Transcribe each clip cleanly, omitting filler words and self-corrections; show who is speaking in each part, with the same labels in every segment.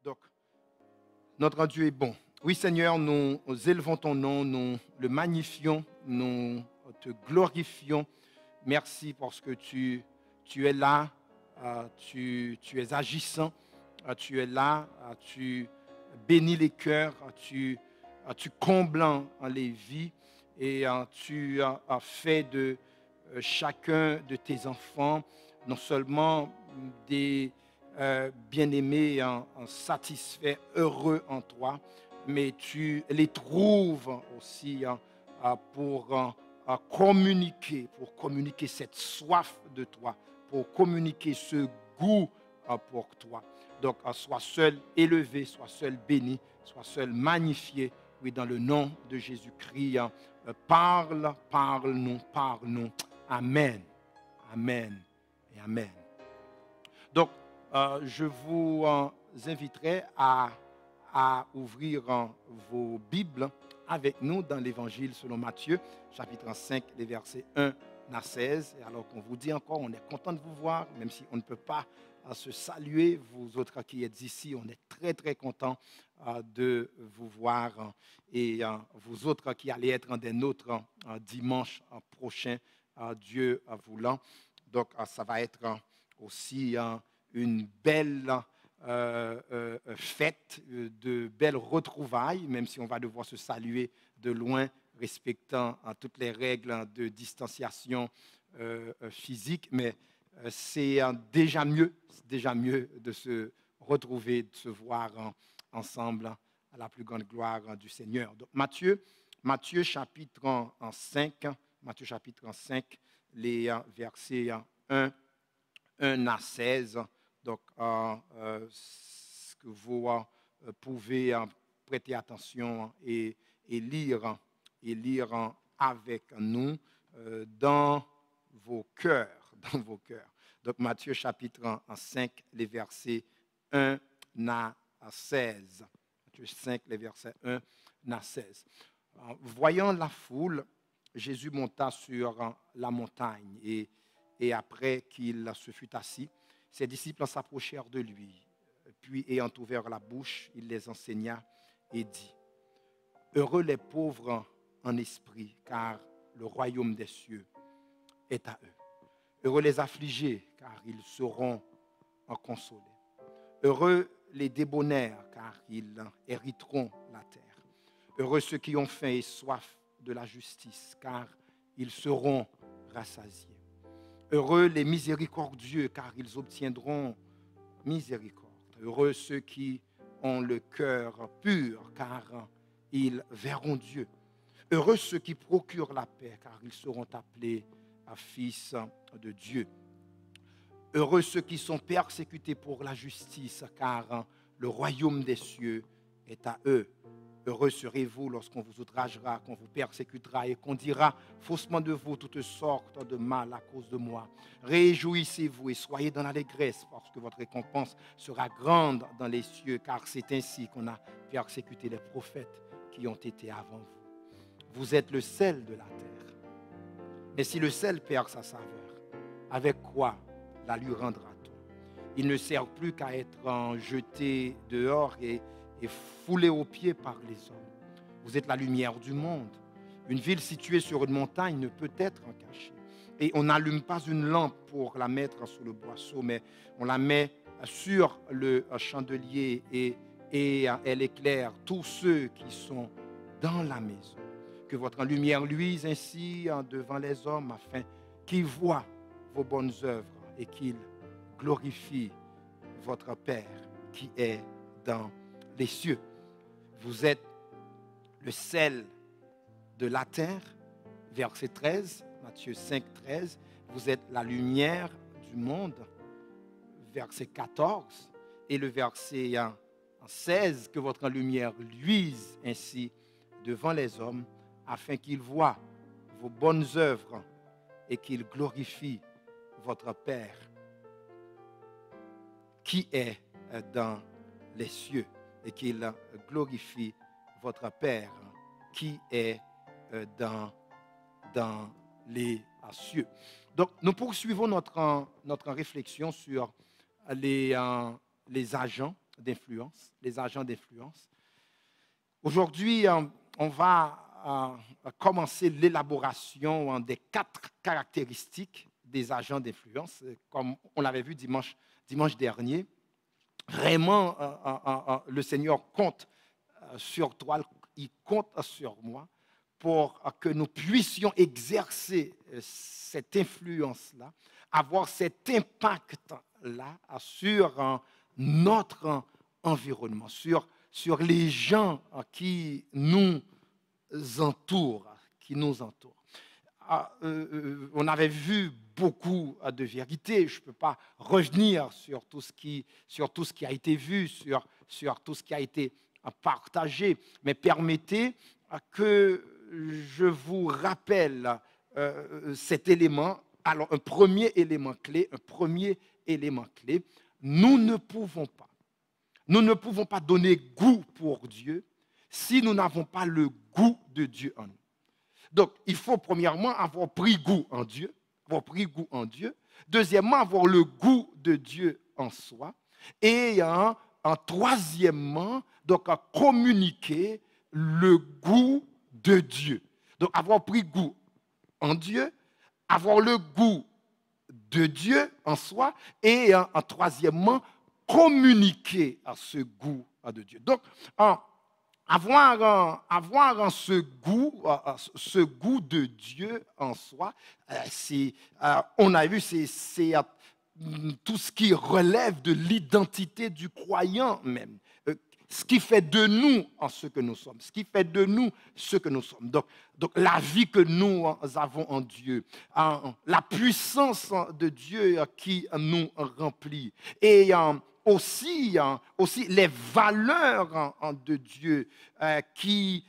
Speaker 1: Donc, notre Dieu est bon. Oui, Seigneur, nous élevons ton nom, nous le magnifions, nous te glorifions. Merci parce que tu es là, tu es agissant, tu es là, tu bénis les cœurs, tu combles les vies et tu as fait de chacun de tes enfants non seulement des bien-aimés, satisfaits, heureux en toi, mais tu les trouves aussi pour communiquer cette soif de toi, pour communiquer ce goût pour toi. Donc, sois seul élevé, sois seul béni, sois seul magnifié. Oui, dans le nom de Jésus-Christ, parle-nous, parle-nous. Amen, amen et amen. Donc, je vous inviterai à ouvrir vos Bibles avec nous dans l'Évangile selon Matthieu, chapitre 5, les versets 1 à 16. Et alors qu'on vous dit encore, on est content de vous voir, même si on ne peut pas se saluer. Vous autres qui êtes ici, on est très, très contents de vous voir. Et vous autres qui allez être des nôtres dimanche prochain, Dieu voulant. Donc, ça va être aussi une belle fête, de belles retrouvailles, même si on va devoir se saluer de loin, respectant toutes les règles de distanciation physique. Mais c'est déjà mieux de se retrouver, de se voir ensemble à la plus grande gloire du Seigneur. Donc, Matthieu chapitre 5, Matthieu chapitre 5, les versets 1 à 16. Donc, ce que vous pouvez prêter attention et lire avec nous dans vos cœurs. Donc, Matthieu chapitre 5, les versets 1 à 16. Matthieu 5, les versets 1 à 16. Voyant la foule, Jésus monta sur la montagne et après qu'il se fut assis, ses disciples s'approchèrent de lui. Puis, ayant ouvert la bouche, il les enseigna et dit, « Heureux les pauvres en esprit, car le royaume des cieux est à eux. Heureux les affligés, car ils seront consolés. Heureux les débonnaires, car ils hériteront la terre. Heureux ceux qui ont faim et soif de la justice, car ils seront rassasiés. Heureux les miséricordieux, car ils obtiendront miséricorde. Heureux ceux qui ont le cœur pur, car ils verront Dieu. Heureux ceux qui procurent la paix, car ils seront appelés fils de Dieu. Heureux ceux qui sont persécutés pour la justice, car le royaume des cieux est à eux. Heureux serez-vous lorsqu'on vous outragera, qu'on vous persécutera et qu'on dira faussement de vous toutes sortes de mal à cause de moi. Réjouissez-vous et soyez dans l'allégresse, parce que votre récompense sera grande dans les cieux, car c'est ainsi qu'on a persécuté les prophètes qui ont été avant vous. Vous êtes le sel de la terre. Mais si le sel perd sa saveur, avec quoi la lui rendra-t-on? Il ne sert plus qu'à être jeté dehors et foulé aux pieds par les hommes. Vous êtes la lumière du monde. Une ville située sur une montagne ne peut être cachée. Et on n'allume pas une lampe pour la mettre sous le boisseau, mais on la met sur le chandelier et elle éclaire tous ceux qui sont dans la maison. Que votre lumière luise ainsi devant les hommes afin qu'ils voient vos bonnes œuvres et qu'ils glorifient votre Père qui est dans les cieux. Vous êtes le sel de la terre, verset 13, Matthieu 5, 13. Vous êtes la lumière du monde, verset 14. Et le verset 16, que votre lumière luise ainsi devant les hommes, afin qu'ils voient vos bonnes œuvres et qu'ils glorifient votre Père qui est dans les cieux, et qu'il glorifie votre Père qui est dans les cieux. Donc, nous poursuivons notre réflexion sur les agents d'influence, les agents d'influence. Aujourd'hui, on va commencer l'élaboration des 4 caractéristiques des agents d'influence, comme on l'avait vu dimanche dernier. Vraiment, le Seigneur compte sur toi, il compte sur moi pour que nous puissions exercer cette influence-là, avoir cet impact-là sur notre environnement, sur les gens qui nous entourent. On avait vu beaucoup de vérités. Je ne peux pas revenir sur tout ce qui a été vu, sur tout ce qui a été partagé, mais permettez que je vous rappelle cet élément. Alors, un premier élément clé, nous ne pouvons pas donner goût pour Dieu si nous n'avons pas le goût de Dieu en nous. Donc, il faut premièrement avoir pris goût en Dieu. Deuxièmement, avoir le goût de Dieu en soi. Et troisièmement, donc, communiquer le goût de Dieu. Donc, avoir pris goût en Dieu, avoir le goût de Dieu en soi, et troisièmement, communiquer à ce goût de Dieu. Donc, avoir ce goût de Dieu en soi, on a vu, c'est tout ce qui relève de l'identité du croyant même. Ce qui fait de nous ce que nous sommes. Donc la vie que nous avons en Dieu, la puissance de Dieu qui nous remplit, et aussi les valeurs de Dieu qui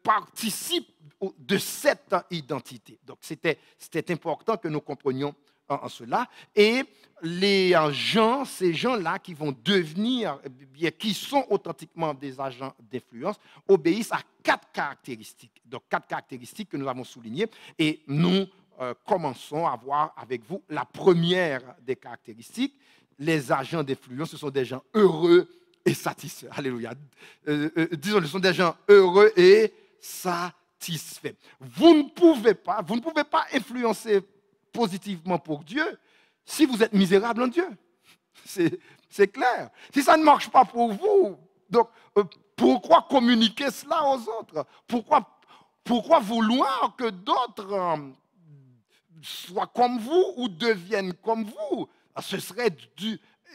Speaker 1: participent de cette identité. Donc c'était important que nous comprenions en cela. Et ces gens-là qui vont devenir, qui sont authentiquement des agents d'influence, obéissent à 4 caractéristiques. Donc 4 caractéristiques que nous avons soulignées. Et nous commençons à voir avec vous la première des caractéristiques. Les agents d'influence, ce sont des gens heureux et satisfaits. Alléluia. Disons, ce sont des gens heureux et satisfaits. Vous ne pouvez pas influencer positivement pour Dieu si vous êtes misérable en Dieu. C'est clair. Si ça ne marche pas pour vous, donc pourquoi communiquer cela aux autres? Pourquoi vouloir que d'autres soient comme vous ou deviennent comme vous? Ce serait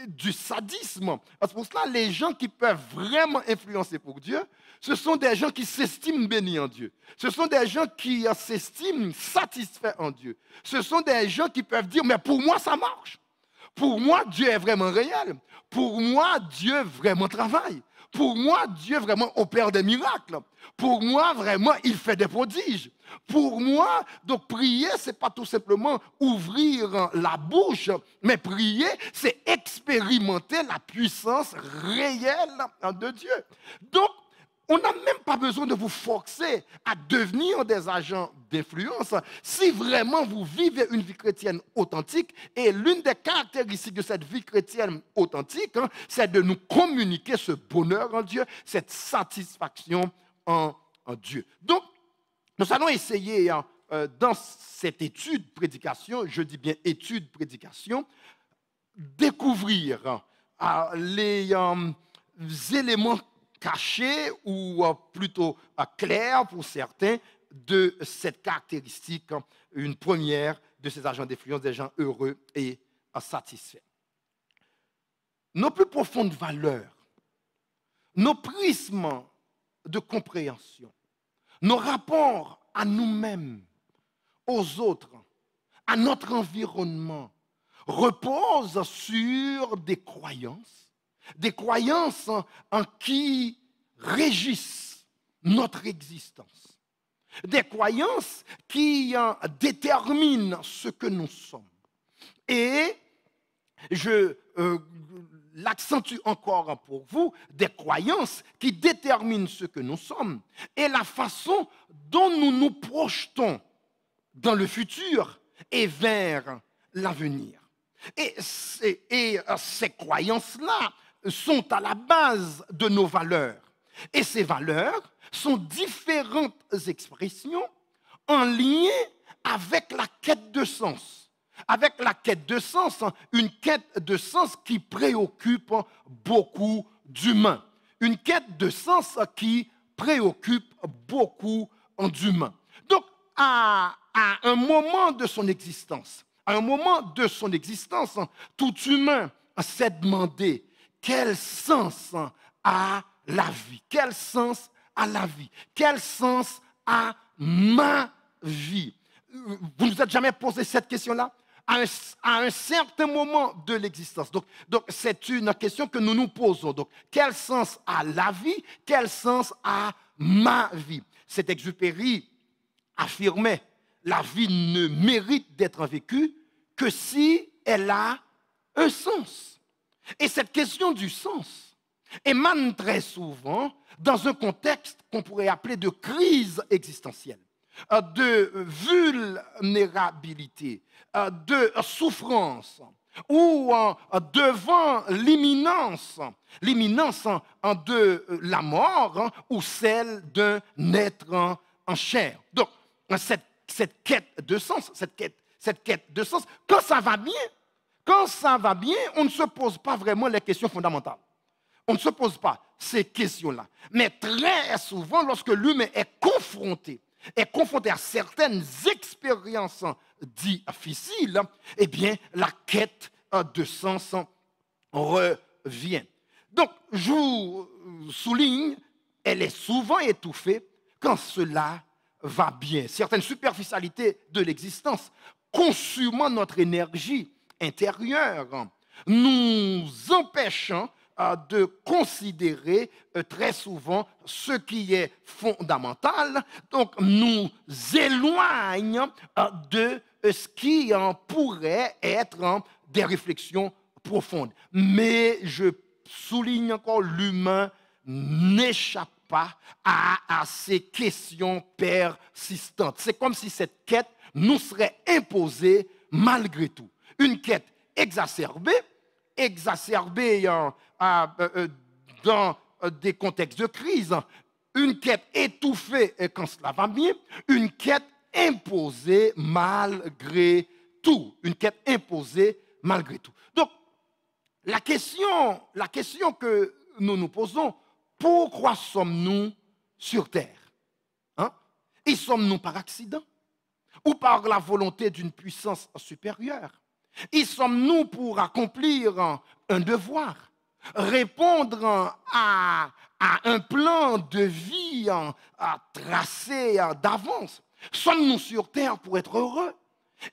Speaker 1: du sadisme. Parce que pour cela, les gens qui peuvent vraiment influencer pour Dieu, ce sont des gens qui s'estiment bénis en Dieu. Ce sont des gens qui s'estiment satisfaits en Dieu. Ce sont des gens qui peuvent dire, mais pour moi, ça marche. Pour moi, Dieu est vraiment réel. Pour moi, Dieu vraiment travaille. Pour moi, Dieu vraiment opère des miracles. Pour moi, vraiment, il fait des prodiges. Pour moi, donc prier, ce n'est pas tout simplement ouvrir la bouche, mais prier, c'est expérimenter la puissance réelle de Dieu. Donc, on n'a même pas besoin de vous forcer à devenir des agents d'influence si vraiment vous vivez une vie chrétienne authentique. Et l'une des caractéristiques de cette vie chrétienne authentique, c'est de nous communiquer ce bonheur en Dieu, cette satisfaction en Dieu. Donc, nous allons essayer dans cette étude prédication, je dis bien étude prédication, découvrir les éléments cachés ou plutôt clairs pour certains de cette caractéristique, une première de ces agents d'influence, des gens heureux et satisfaits. Nos plus profondes valeurs, nos prismes de compréhension, nos rapports à nous-mêmes, aux autres, à notre environnement, reposent sur des croyances en qui régissent notre existence, des croyances qui déterminent ce que nous sommes. Et je l'accentue encore pour vous, des croyances qui déterminent ce que nous sommes et la façon dont nous nous projetons dans le futur et vers l'avenir. Et ces croyances-là sont à la base de nos valeurs. Et ces valeurs sont différentes expressions en lien avec la quête de sens. Avec la quête de sens, une quête de sens qui préoccupe beaucoup d'humains. Une quête de sens qui préoccupe beaucoup d'humains. Donc, à un moment de son existence, tout humain s'est demandé quel sens a la vie, quel sens a la vie, quel sens a ma vie. Vous ne vous êtes jamais posé cette question-là? À un certain moment de l'existence. Donc c'est une question que nous nous posons. Donc, quel sens a la vie? Quel sens a ma vie? Saint-Exupéry affirmait: la vie ne mérite d'être vécue que si elle a un sens. Et cette question du sens émane très souvent dans un contexte qu'on pourrait appeler de crise existentielle, de vulnérabilité, de souffrance, ou devant l'imminence de la mort ou celle d'un être en chair. Donc, cette quête de sens, quand ça va bien, on ne se pose pas vraiment les questions fondamentales. On ne se pose pas ces questions-là. Mais très souvent, lorsque l'humain est confronté à certaines expériences difficiles, eh bien, la quête de sens revient. Donc, je vous souligne, elle est souvent étouffée quand cela va bien. Certaines superficialités de l'existence, consumant notre énergie intérieure, nous empêchant de considérer très souvent ce qui est fondamental, donc nous éloigne de ce qui pourrait être des réflexions profondes. Mais je souligne encore, l'humain n'échappe pas à ces questions persistantes. C'est comme si cette quête nous serait imposée malgré tout. Une quête exacerbée dans des contextes de crise, une quête étouffée quand cela va bien, une quête imposée malgré tout. Donc, la question que nous nous posons: pourquoi sommes-nous sur Terre? Et sommes-nous par accident ou par la volonté d'une puissance supérieure? Y sommes-nous pour accomplir un devoir, répondre à un plan de vie tracé d'avance? Sommes-nous sur Terre pour être heureux?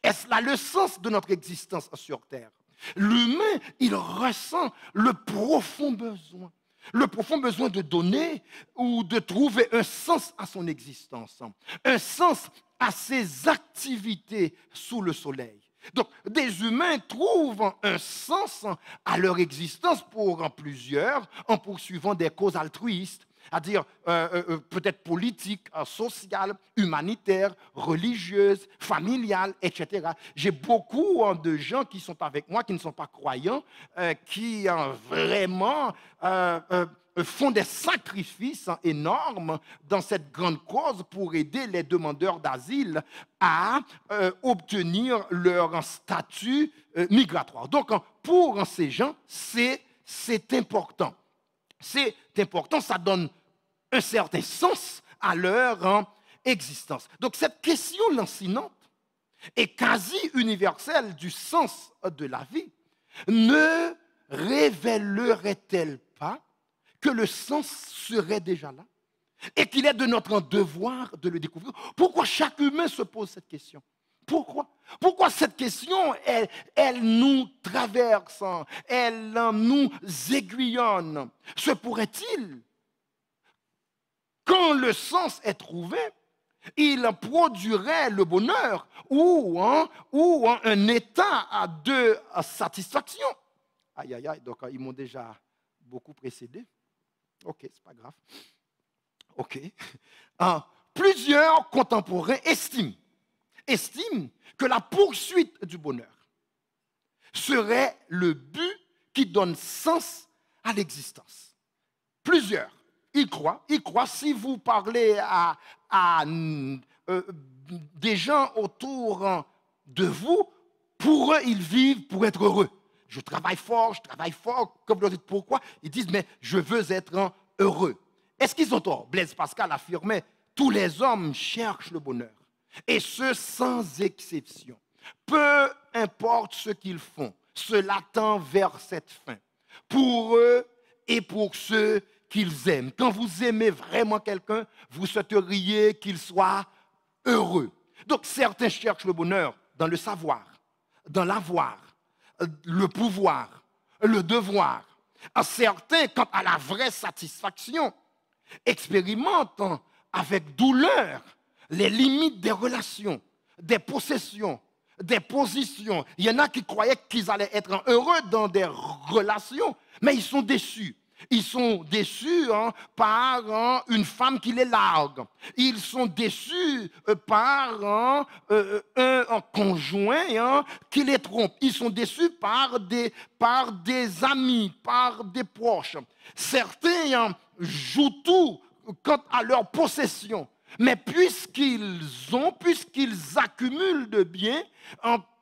Speaker 1: Est-ce là le sens de notre existence sur Terre? L'humain, il ressent le profond besoin de donner ou de trouver un sens à son existence, un sens à ses activités sous le soleil. Donc, des humains trouvent un sens à leur existence pour plusieurs, en poursuivant des causes altruistes, c'est-à-dire peut-être politiques, sociales, humanitaires, religieuses, familiales, etc. J'ai beaucoup de gens qui sont avec moi, qui ne sont pas croyants, qui vraiment font des sacrifices énormes dans cette grande cause pour aider les demandeurs d'asile à obtenir leur statut migratoire. Donc, pour ces gens, c'est important. C'est important, ça donne un certain sens à leur existence. Donc, cette question lancinante et quasi universelle du sens de la vie ne révélerait-elle pas que le sens serait déjà là et qu'il est de notre devoir de le découvrir? Pourquoi chaque humain se pose cette question? Pourquoi cette question, elle nous traverse, elle nous aiguillonne? Se pourrait-il, quand le sens est trouvé, il produirait le bonheur ou un état de satisfaction? Aïe, aïe, aïe, donc ils m'ont déjà beaucoup précédé. Ok, c'est pas grave. Ok. Plusieurs contemporains estiment que la poursuite du bonheur serait le but qui donne sens à l'existence. Plusieurs. Ils croient. Si vous parlez à des gens autour de vous, pour eux, ils vivent pour être heureux. Je travaille fort. Comme vous dites, pourquoi? Ils disent, mais je veux être heureux. Est-ce qu'ils ont tort? Blaise Pascal affirmait, tous les hommes cherchent le bonheur. Et ce, sans exception. Peu importe ce qu'ils font, cela tend vers cette fin. Pour eux et pour ceux qu'ils aiment. Quand vous aimez vraiment quelqu'un, vous souhaiteriez qu'il soit heureux. Donc certains cherchent le bonheur dans le savoir, dans l'avoir, le pouvoir, le devoir. Certains, quant à la vraie satisfaction, expérimentent avec douleur les limites des relations, des possessions, des positions. Il y en a qui croyaient qu'ils allaient être heureux dans des relations, mais ils sont déçus. Ils sont déçus par une femme qui les largue. Ils sont déçus par un conjoint qui les trompe. Ils sont déçus par des amis, par des proches. Certains jouent tout quant à leur possession. Mais puisqu'ils accumulent de biens,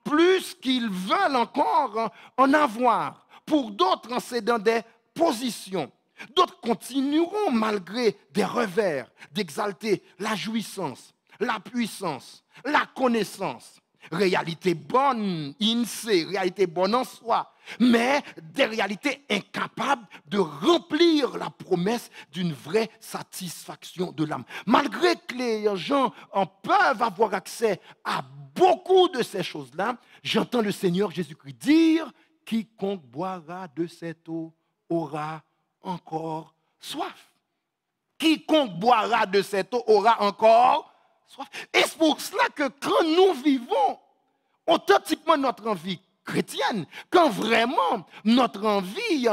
Speaker 1: plus qu'ils veulent encore en avoir. Pour d'autres, c'est dans des positions. D'autres continueront, malgré des revers, d'exalter la jouissance, la puissance, la connaissance. Réalité bonne, INSEE, réalité bonne en soi, mais des réalités incapables de remplir la promesse d'une vraie satisfaction de l'âme. Malgré que les gens peuvent avoir accès à beaucoup de ces choses-là, j'entends le Seigneur Jésus-Christ dire, quiconque boira de cette eau aura encore soif. Quiconque boira de cette eau aura encore soif. Et c'est pour cela que quand nous vivons authentiquement notre vie chrétienne, quand vraiment notre envie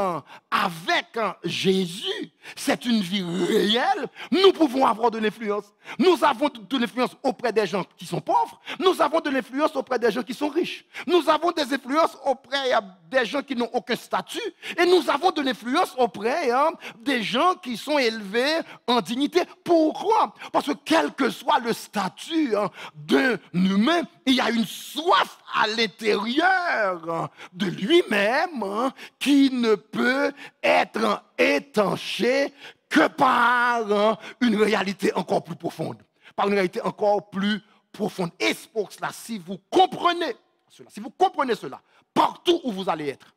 Speaker 1: avec Jésus, c'est une vie réelle, nous pouvons avoir de l'influence. Nous avons de l'influence auprès des gens qui sont pauvres, nous avons de l'influence auprès des gens qui sont riches, nous avons des influences auprès des gens qui n'ont aucun statut, et nous avons de l'influence auprès des gens qui sont élevés en dignité. Pourquoi? Parce que quel que soit le statut d'un humain, il y a une soif à l'intérieur de lui-même qui ne peut être étanché que par une réalité encore plus profonde. Par une réalité encore plus profonde. Et c'est pour cela, si vous comprenez cela, partout où vous allez être,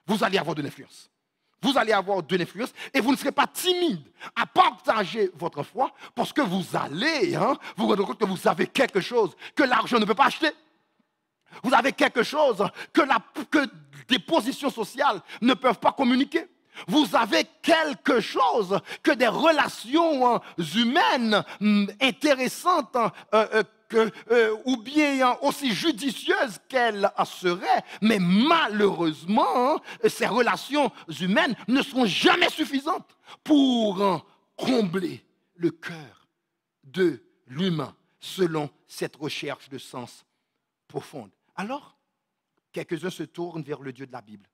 Speaker 1: vous allez avoir de l'influence. Vous allez avoir de l'influence et vous ne serez pas timide à partager votre foi parce que vous allez vous rendre compte que vous avez quelque chose que l'argent ne peut pas acheter. Vous avez quelque chose que des positions sociales ne peuvent pas communiquer. Vous avez quelque chose que des relations humaines intéressantes ou bien aussi judicieuses qu'elles seraient, mais malheureusement, ces relations humaines ne seront jamais suffisantes pour combler le cœur de l'humain selon cette recherche de sens profonde. Alors, quelques-uns se tournent vers le Dieu de la Bible.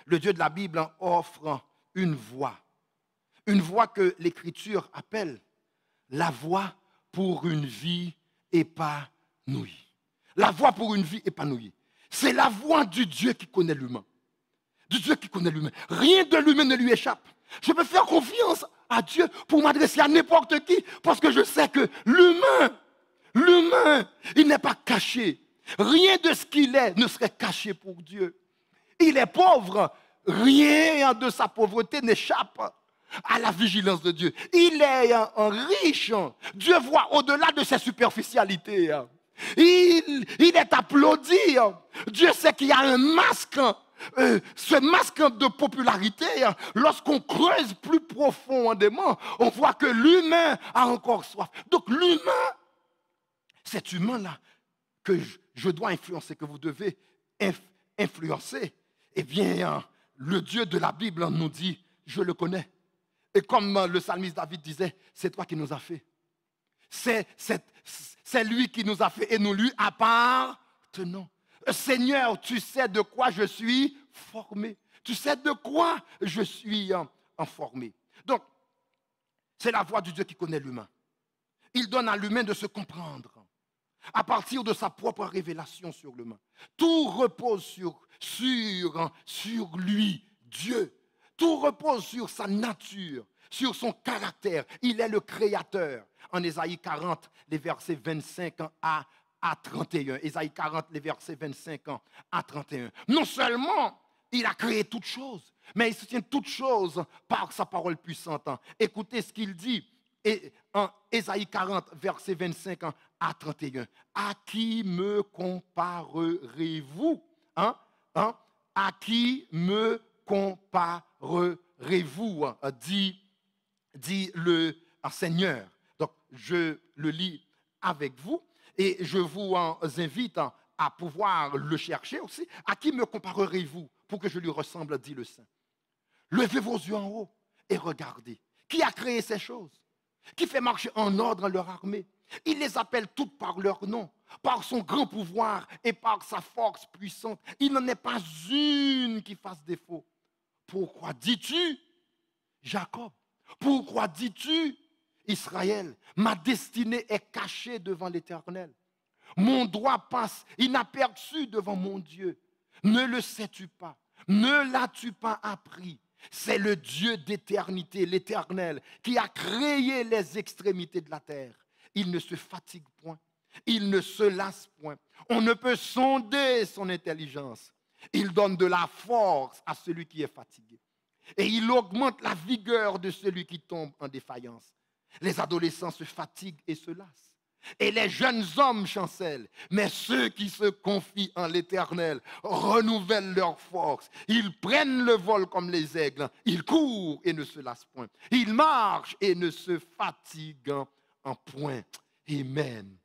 Speaker 1: Le Dieu de la Bible offre une voie que l'Écriture appelle la voie pour une vie épanouie. La voie pour une vie épanouie. C'est la voie du Dieu qui connaît l'humain. Du Dieu qui connaît l'humain. Rien de l'humain ne lui échappe. Je peux faire confiance à Dieu pour m'adresser à n'importe qui parce que je sais que l'humain, il n'est pas caché. Rien de ce qu'il est ne serait caché pour Dieu. Il est pauvre. Rien de sa pauvreté n'échappe à la vigilance de Dieu. Il est riche. Dieu voit au-delà de ses superficialités. Il est applaudi. Dieu sait qu'il y a un masque. Ce masque de popularité, lorsqu'on creuse plus profondément, on voit que l'humain a encore soif. Donc l'humain, cet humain-là, que je dois influencer, que vous devez influencer, eh bien, le Dieu de la Bible nous dit, je le connais. Et comme le psalmiste David disait, c'est toi qui nous as fait. C'est lui qui nous a fait et nous lui appartenons. Seigneur, tu sais de quoi je suis formé. Tu sais de quoi je suis formé. Donc, c'est la voix du Dieu qui connaît l'humain. Il donne à l'humain de se comprendre à partir de sa propre révélation sur l'humain. Tout repose sur lui, Dieu. Tout repose sur sa nature, sur son caractère. Il est le créateur. En Ésaïe 40, les versets 25 à 31. Ésaïe 40, les versets 25 à 31. Non seulement il a créé toutes choses, mais il soutient toutes choses par sa parole puissante. Écoutez ce qu'il dit. Et en Ésaïe 40, verset 25 à 31. À qui me comparerez-vous? À qui me comparerez-vous? Dit le Seigneur. Donc, je le lis avec vous et je vous invite à pouvoir le chercher aussi. À qui me comparerez-vous pour que je lui ressemble, dit le Saint? Levez vos yeux en haut et regardez. Qui a créé ces choses? Qui fait marcher en ordre leur armée? Il les appelle toutes par leur nom, par son grand pouvoir et par sa force puissante. Il n'en est pas une qui fasse défaut. Pourquoi dis-tu, Jacob? Pourquoi dis-tu, Israël? Ma destinée est cachée devant l'Éternel. Mon droit passe inaperçu devant mon Dieu. Ne le sais-tu pas? Ne l'as-tu pas appris? C'est le Dieu d'éternité, l'Éternel, qui a créé les extrémités de la terre. Il ne se fatigue point, il ne se lasse point. On ne peut sonder son intelligence. Il donne de la force à celui qui est fatigué. Et il augmente la vigueur de celui qui tombe en défaillance. Les adolescents se fatiguent et se lassent. Et les jeunes hommes chancellent, mais ceux qui se confient en l'Éternel renouvellent leur force. Ils prennent le vol comme les aigles, ils courent et ne se lassent point. Ils marchent et ne se fatiguent en point. Amen.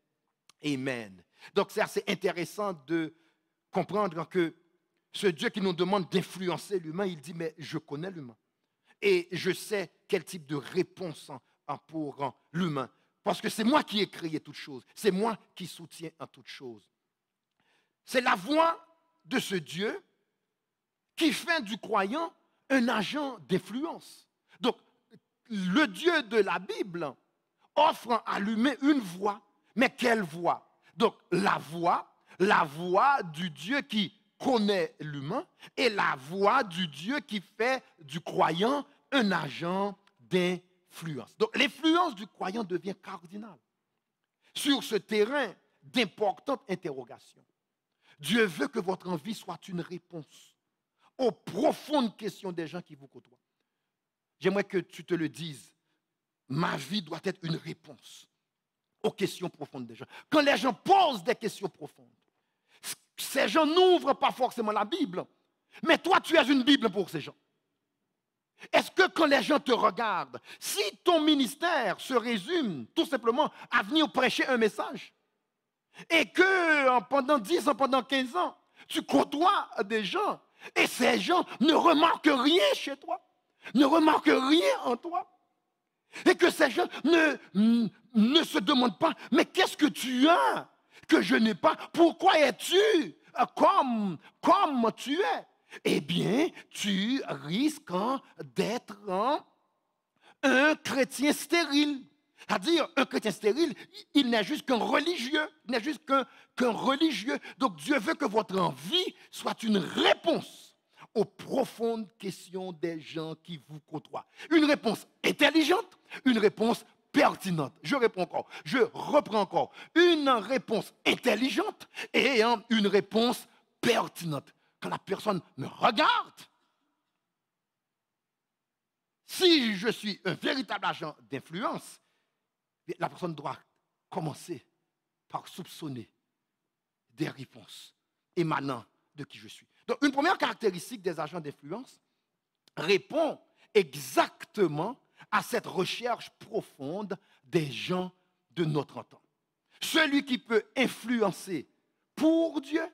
Speaker 1: Amen. Donc c'est assez intéressant de comprendre que ce Dieu qui nous demande d'influencer l'humain, il dit, mais je connais l'humain. Et je sais quel type de réponse pour l'humain. Parce que c'est moi qui ai créé toutes choses. C'est moi qui soutiens en toutes choses. C'est la voix de ce Dieu qui fait du croyant un agent d'influence. Donc, le Dieu de la Bible offre à l'humain une voix. Mais quelle voix? Donc, la voix du Dieu qui connaît l'humain et la voix du Dieu qui fait du croyant un agent d'influence. Donc, l'influence du croyant devient cardinale sur ce terrain d'importantes interrogations. Dieu veut que votre envie soit une réponse aux profondes questions des gens qui vous côtoient. J'aimerais que tu te le dises. Ma vie doit être une réponse aux questions profondes des gens. Quand les gens posent des questions profondes, ces gens n'ouvrent pas forcément la Bible, mais toi, tu es une Bible pour ces gens. Est-ce que quand les gens te regardent, si ton ministère se résume tout simplement à venir prêcher un message, et que pendant 10 ans, pendant 15 ans, tu côtoies des gens, et ces gens ne remarquent rien chez toi, ne remarquent rien en toi, et que ces gens ne se demandent pas, mais qu'est-ce que tu as que je n'ai pas? Pourquoi es-tu comme tu es? Eh bien, tu risques d'être un chrétien stérile. C'est-à-dire, un chrétien stérile, il n'est juste qu'un religieux. Il n'est juste qu'un religieux. Donc, Dieu veut que votre envie soit une réponse aux profondes questions des gens qui vous côtoient. Une réponse intelligente, une réponse pertinente. Je réponds encore, je reprends encore. Une réponse intelligente et une réponse pertinente. Quand la personne me regarde, si je suis un véritable agent d'influence, la personne doit commencer par soupçonner des réponses émanant de qui je suis. Donc, une première caractéristique des agents d'influence répond exactement à cette recherche profonde des gens de notre temps. Celui qui peut influencer pour Dieu,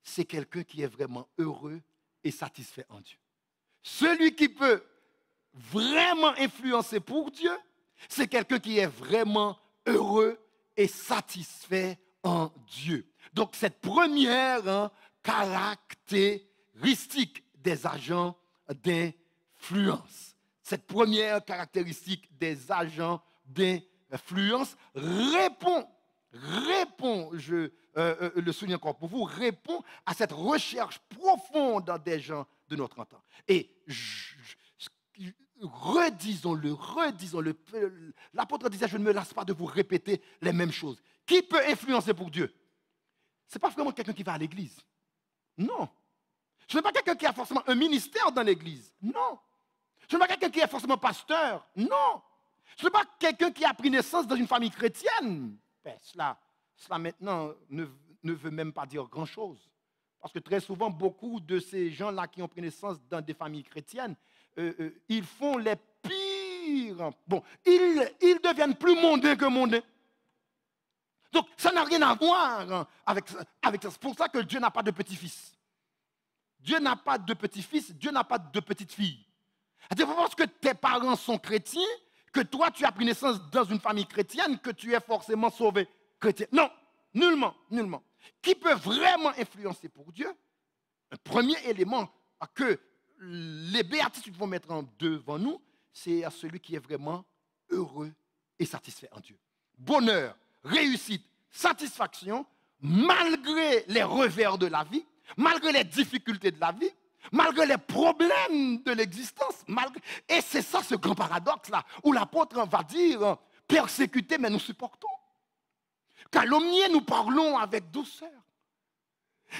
Speaker 1: c'est quelqu'un qui est vraiment heureux et satisfait en Dieu. Celui qui peut vraiment influencer pour Dieu, c'est quelqu'un qui est vraiment heureux et satisfait en Dieu. Donc, cette première caractéristique des agents d'influence, cette première caractéristique des agents d'influence répond, je le souligne encore pour vous, répond à cette recherche profonde des gens de notre temps. Et redisons-le, l'apôtre disait, je ne me lasse pas de vous répéter les mêmes choses. Qui peut influencer pour Dieu? Ce n'est pas vraiment quelqu'un qui va à l'église. Non. Ce n'est pas quelqu'un qui a forcément un ministère dans l'église. Non. Ce n'est pas quelqu'un qui est forcément pasteur. Non. Ce n'est pas quelqu'un qui a pris naissance dans une famille chrétienne. Ben, cela maintenant ne veut même pas dire grand-chose. Parce que très souvent, beaucoup de ces gens-là qui ont pris naissance dans des familles chrétiennes, ils font les pires. Bon, ils deviennent plus mondains que mondains. Donc, ça n'a rien à voir avec ça. C'est pour ça que Dieu n'a pas de petit-fils. Dieu n'a pas de petit-fils, Dieu n'a pas de petite-fille. C'est pas parce que tes parents sont chrétiens que toi, tu as pris naissance dans une famille chrétienne que tu es forcément sauvé chrétien. Non, nullement, nullement. Qui peut vraiment influencer pour Dieu? Un premier élément que les béatitudes vont mettre en devant nous, c'est à celui qui est vraiment heureux et satisfait en Dieu. Bonheur, réussite, satisfaction, malgré les revers de la vie, malgré les difficultés de la vie, malgré les problèmes de l'existence. Et c'est ça ce grand paradoxe-là, où l'apôtre va dire, persécutés, mais nous supportons. Calomniés, nous parlons avec douceur.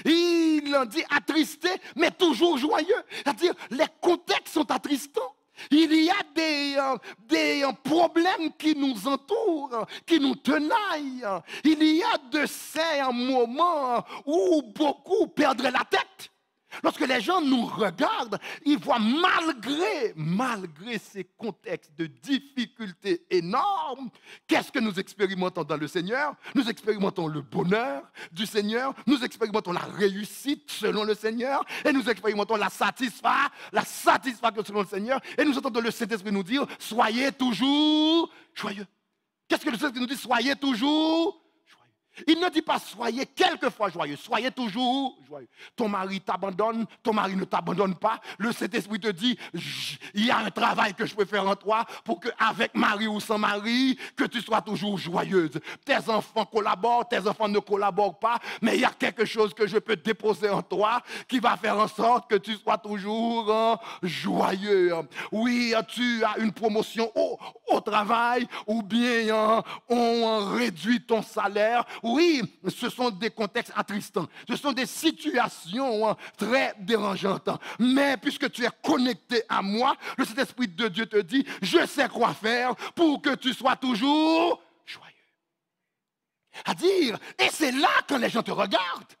Speaker 1: Il en dit attristé, mais toujours joyeux. C'est-à-dire, les contextes sont attristants. Il y a des problèmes qui nous entourent, qui nous tenaillent. Il y a de ces moments où beaucoup perdraient la tête. Lorsque les gens nous regardent, ils voient malgré ces contextes de difficultés énormes, qu'est-ce que nous expérimentons dans le Seigneur? Nous expérimentons le bonheur du Seigneur, nous expérimentons la réussite selon le Seigneur, et nous expérimentons la satisfaction selon le Seigneur, et nous entendons le Saint-Esprit nous dire, soyez toujours joyeux. Qu'est-ce que le Saint-Esprit nous dit? Soyez toujours. Il ne dit pas soyez quelquefois joyeux, soyez toujours joyeux. Ton mari t'abandonne, ton mari ne t'abandonne pas. Le Saint-Esprit te dit, il y a un travail que je peux faire en toi pour qu'avec mari ou sans mari, que tu sois toujours joyeuse. Tes enfants collaborent, tes enfants ne collaborent pas, mais il y a quelque chose que je peux déposer en toi qui va faire en sorte que tu sois toujours joyeux. Oui, tu as une promotion au travail ou bien on réduit ton salaire. Oui, ce sont des contextes attristants. Ce sont des situations très dérangeantes. Mais puisque tu es connecté à moi, le Saint-Esprit de Dieu te dit, je sais quoi faire pour que tu sois toujours joyeux. À dire, et c'est là quand les gens te regardent.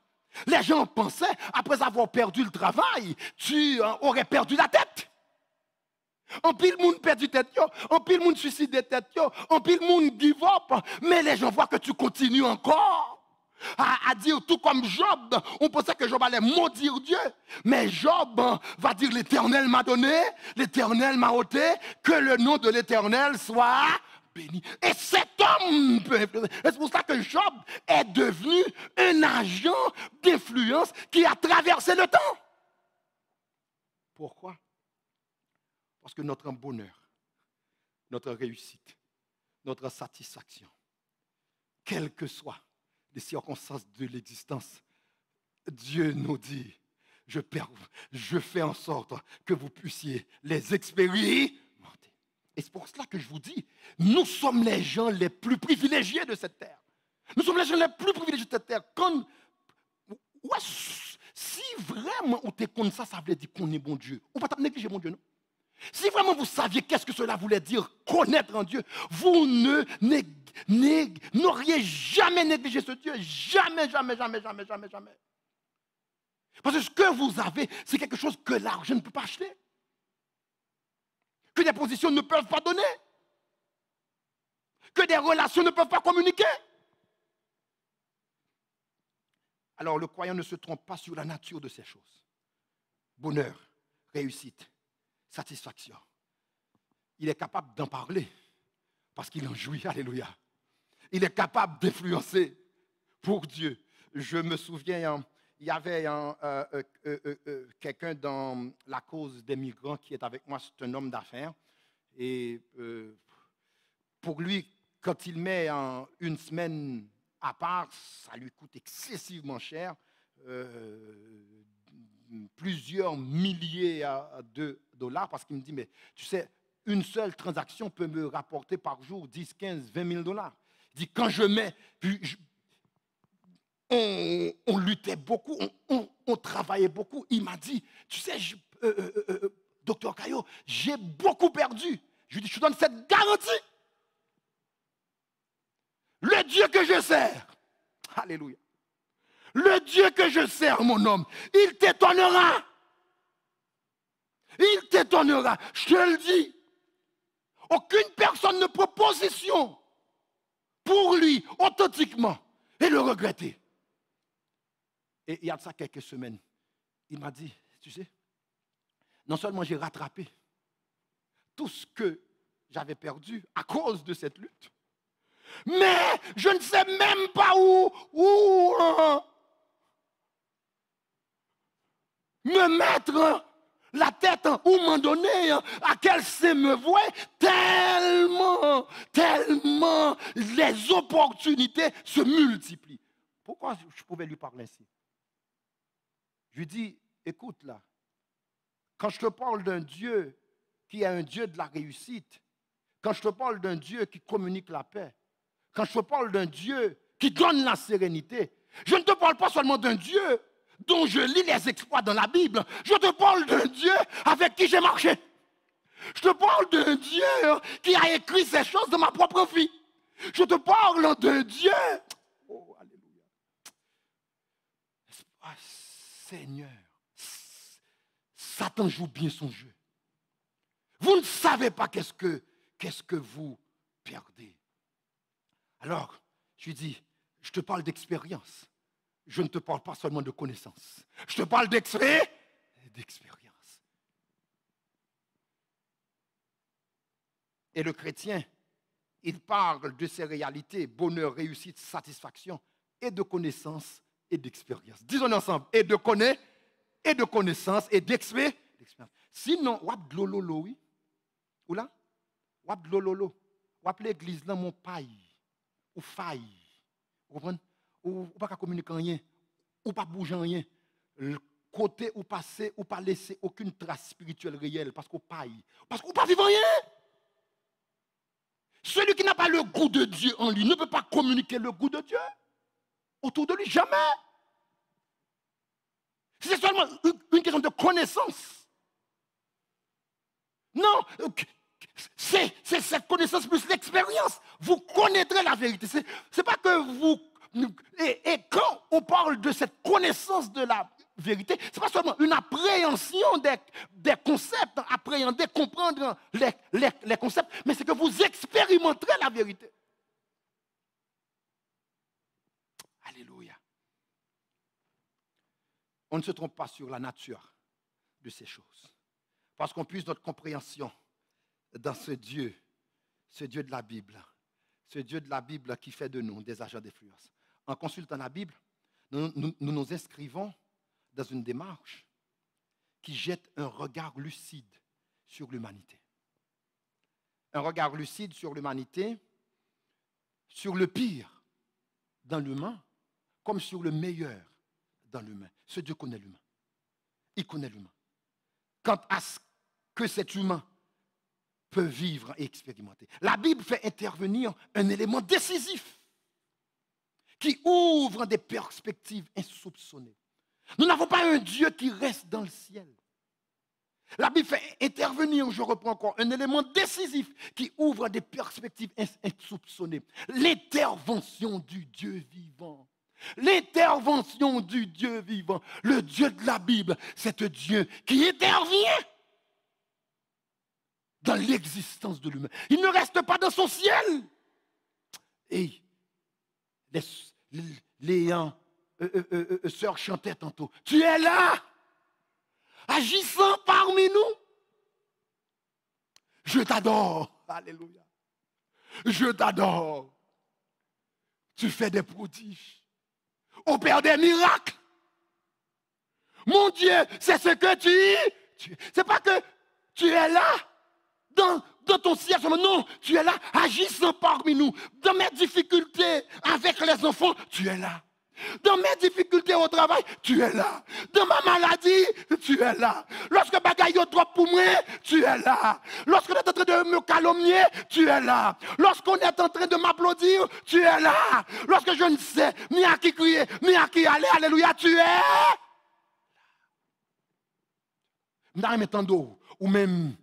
Speaker 1: Les gens pensaient, après avoir perdu le travail, tu aurais perdu la tête. En pile monde perdu tête, en pile monde suicide tête, en pile monde give up, mais les gens voient que tu continues encore à dire tout comme Job. On pensait que Job allait maudire Dieu, mais Job va dire l'Éternel m'a donné, l'Éternel m'a ôté, que le nom de l'Éternel soit béni. Et cet homme peut influencer. C'est pour ça que Job est devenu un agent d'influence qui a traversé le temps. Pourquoi? Parce que notre bonheur, notre réussite, notre satisfaction, quelles que soient les circonstances de l'existence, Dieu nous dit, je fais en sorte que vous puissiez les expérimenter. Et c'est pour cela que je vous dis, nous sommes les gens les plus privilégiés de cette terre. Nous sommes les gens les plus privilégiés de cette terre. Si vraiment on te connaît ça, ça veut dire qu'on est bon Dieu. On ne va pas négliger bon Dieu, non? Si vraiment vous saviez qu'est-ce que cela voulait dire, connaître en Dieu, vous n'auriez jamais négligé ce Dieu. Jamais, jamais, jamais, jamais, jamais, jamais. Parce que ce que vous avez, c'est quelque chose que l'argent ne peut pas acheter. Que des positions ne peuvent pas donner. Que des relations ne peuvent pas communiquer. Alors le croyant ne se trompe pas sur la nature de ces choses. Bonheur, réussite, satisfaction. Il est capable d'en parler parce qu'il en jouit. Alléluia. Il est capable d'influencer pour Dieu. je me souviens, il y avait quelqu'un dans la cause des migrants qui est avec moi, c'est un homme d'affaires. Et pour lui, quand il met une semaine à part, ça lui coûte excessivement cher, plusieurs milliers de dollars, parce qu'il me dit, mais tu sais, une seule transaction peut me rapporter par jour 10, 15, 20 000 dollars. Il dit, quand je mets, on luttait beaucoup, on travaillait beaucoup. Il m'a dit, tu sais, docteur Caillot, j'ai beaucoup perdu. Je lui dis, je te donne cette garantie. Le Dieu que je sers, alléluia, le Dieu que je sers, mon homme, il t'étonnera. Il t'étonnera, je te le dis. Aucune personne ne prend position pour lui, authentiquement, et le regretter. Et il y a de ça quelques semaines, il m'a dit, tu sais, non seulement j'ai rattrapé tout ce que j'avais perdu à cause de cette lutte, mais je ne sais même pas où me mettre la tête, où m'en donner, à quel c'est me voir, tellement les opportunités se multiplient. Pourquoi je pouvais lui parler ainsi? Je lui dis, écoute là, quand je te parle d'un Dieu qui est un Dieu de la réussite, quand je te parle d'un Dieu qui communique la paix, quand je te parle d'un Dieu qui donne la sérénité, je ne te parle pas seulement d'un Dieu dont je lis les exploits dans la Bible, je te parle d'un Dieu avec qui j'ai marché. Je te parle d'un Dieu qui a écrit ces choses dans ma propre vie. Je te parle d'un Dieu. Oh, alléluia. Ah, Seigneur, Satan joue bien son jeu. Vous ne savez pas qu'est-ce que vous perdez. Alors, je lui dis, je te parle d'expérience. Je ne te parle pas seulement de connaissance. Je te parle d'expérience. Et le chrétien, il parle de ses réalités, bonheur, réussite, satisfaction, et de connaissance et d'expérience. Disons ensemble, et de connaissance et d'expérience. Sinon, wap glololo, oui. Ou là? Wap glololo. Wap l'église dans mon paille. Ou faille. Vous comprenez? Ou pas communiquer rien. Ou pas bouger rien. Le côté ou passer, ou pas laisser aucune trace spirituelle réelle. Parce qu'on paille. Parce qu'on pas vivre rien. Celui qui n'a pas le goût de Dieu en lui ne peut pas communiquer le goût de Dieu autour de lui. Jamais. C'est seulement une question de connaissance. Non, c'est cette connaissance plus l'expérience. Vous connaîtrez la vérité. C'est pas que vous... Et quand on parle de cette connaissance de la vérité, ce n'est pas seulement une appréhension des concepts, appréhender, comprendre les concepts, mais c'est que vous expérimenterez la vérité. Alléluia. On ne se trompe pas sur la nature de ces choses. Parce qu'on puise notre compréhension dans ce Dieu de la Bible, ce Dieu de la Bible qui fait de nous des agents d'influence. En consultant la Bible, nous inscrivons dans une démarche qui jette un regard lucide sur l'humanité. Un regard lucide sur l'humanité, sur le pire dans l'humain, comme sur le meilleur dans l'humain. Ce Dieu connaît l'humain. Il connaît l'humain. Quant à ce que cet humain peut vivre et expérimenter. La Bible fait intervenir un élément décisif qui ouvre des perspectives insoupçonnées. Nous n'avons pas un Dieu qui reste dans le ciel. La Bible fait intervenir, je reprends encore, un élément décisif qui ouvre des perspectives insoupçonnées. L'intervention du Dieu vivant. L'intervention du Dieu vivant. Le Dieu de la Bible, c'est un Dieu qui intervient dans l'existence de l'humain. Il ne reste pas dans son ciel. Et les sœurs chantaient tantôt. Tu es là, agissant parmi nous. Je t'adore. Alléluia. Je t'adore. Tu fais des prodiges. opère des miracles. Mon Dieu, c'est ce que tu c'est pas que tu es là dans ton siège. Non, tu es là agissant parmi nous. Dans mes difficultés avec les enfants, tu es là. Dans mes difficultés au travail, tu es là. Dans ma maladie, tu es là. Lorsque bagaille est trop pour moi, tu es là. Lorsqu'on est en train de me calomnier, tu es là. Lorsqu'on est en train de m'applaudir, tu es là. Lorsque je ne sais ni à qui crier, ni à qui aller, alléluia, tu es. Dans mes temps d'eau, ou même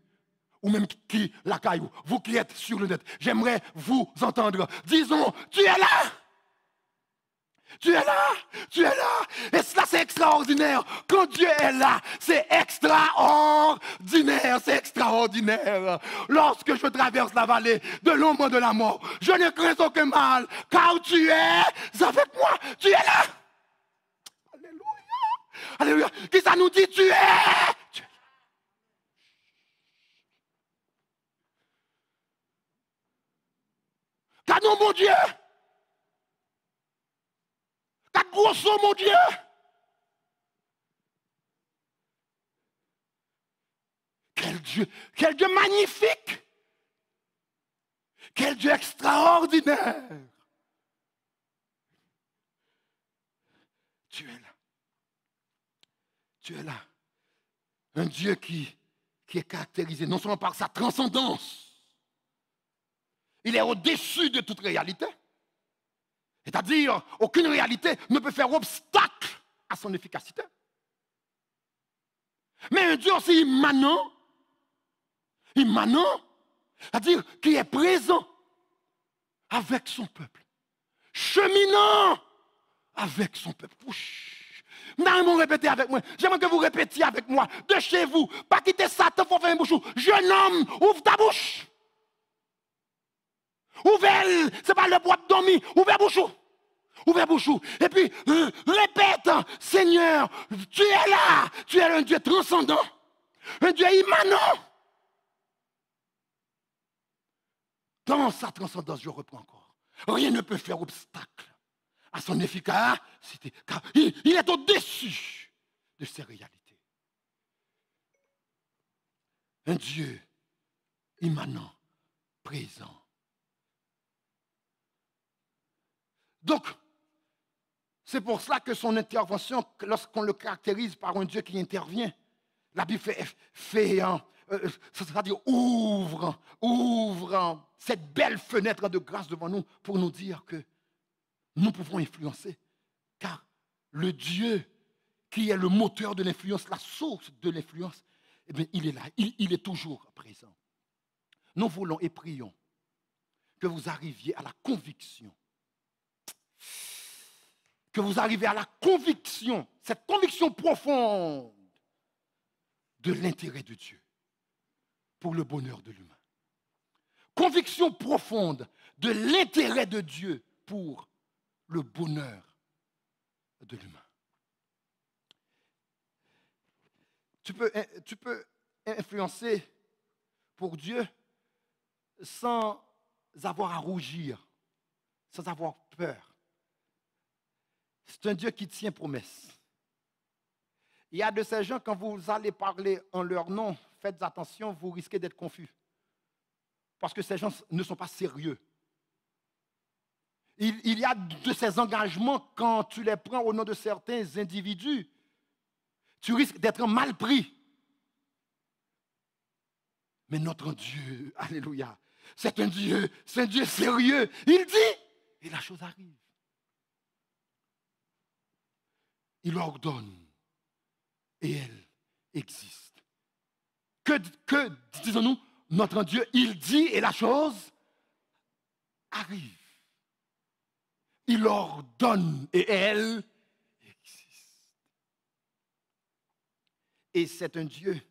Speaker 1: qui la caillou, vous qui êtes sur le net, j'aimerais vous entendre. Disons, tu es là. Tu es là, tu es là. Et cela, c'est extraordinaire. Quand Dieu est là, c'est extraordinaire, c'est extraordinaire. Lorsque je traverse la vallée de l'ombre de la mort, je ne crains aucun mal, car tu es avec moi. Tu es là. Alléluia. Alléluia. Qui ça nous dit, tu es là. Canon, mon Dieu. Grosso, mon Dieu. Quel Dieu magnifique. Quel Dieu extraordinaire. Tu es là. Tu es là. Un Dieu qui est caractérisé non seulement par sa transcendance. Il est au-dessus de toute réalité. C'est-à-dire, aucune réalité ne peut faire obstacle à son efficacité. Mais un Dieu aussi immanent, c'est-à-dire qui est présent avec son peuple, cheminant avec son peuple. N'allez répéter avec moi. J'aimerais que vous répétiez avec moi. De chez vous, pas quitter Satan pour faire un bouchou. Jeune homme, ouvre ta bouche. Ouvrez, c'est pas le bois de dormir. Ouvrez bouchou. Ouvrez bouchou. Et puis, répète, Seigneur, tu es là. Tu es un Dieu transcendant. Un Dieu immanent. Dans sa transcendance, je reprends encore. Rien ne peut faire obstacle à son efficacité. Car il est au-dessus de ses réalités. Un Dieu immanent, présent. Donc, c'est pour cela que son intervention, lorsqu'on le caractérise par un Dieu qui intervient, la Bible c'est-à-dire ouvre cette belle fenêtre de grâce devant nous pour nous dire que nous pouvons influencer. Car le Dieu qui est le moteur de l'influence, la source de l'influence, eh bien, il est là, il est toujours présent. Nous voulons et prions que vous arriviez à la conviction. Que vous arrivez à la conviction, cette conviction profonde de l'intérêt de Dieu pour le bonheur de l'humain. Conviction profonde de l'intérêt de Dieu pour le bonheur de l'humain. Tu peux influencer pour Dieu sans avoir à rougir, sans avoir peur. C'est un Dieu qui tient promesse. Il y a de ces gens, quand vous allez parler en leur nom, faites attention, vous risquez d'être confus. Parce que ces gens ne sont pas sérieux. Il y a de ces engagements, quand tu les prends au nom de certains individus, tu risques d'être mal pris. Mais notre Dieu, alléluia, c'est un Dieu sérieux. Il dit, et la chose arrive. Il ordonne et elle existe. Que disons-nous, notre Dieu, il dit et la chose arrive. Il ordonne et elle existe. Et c'est un Dieu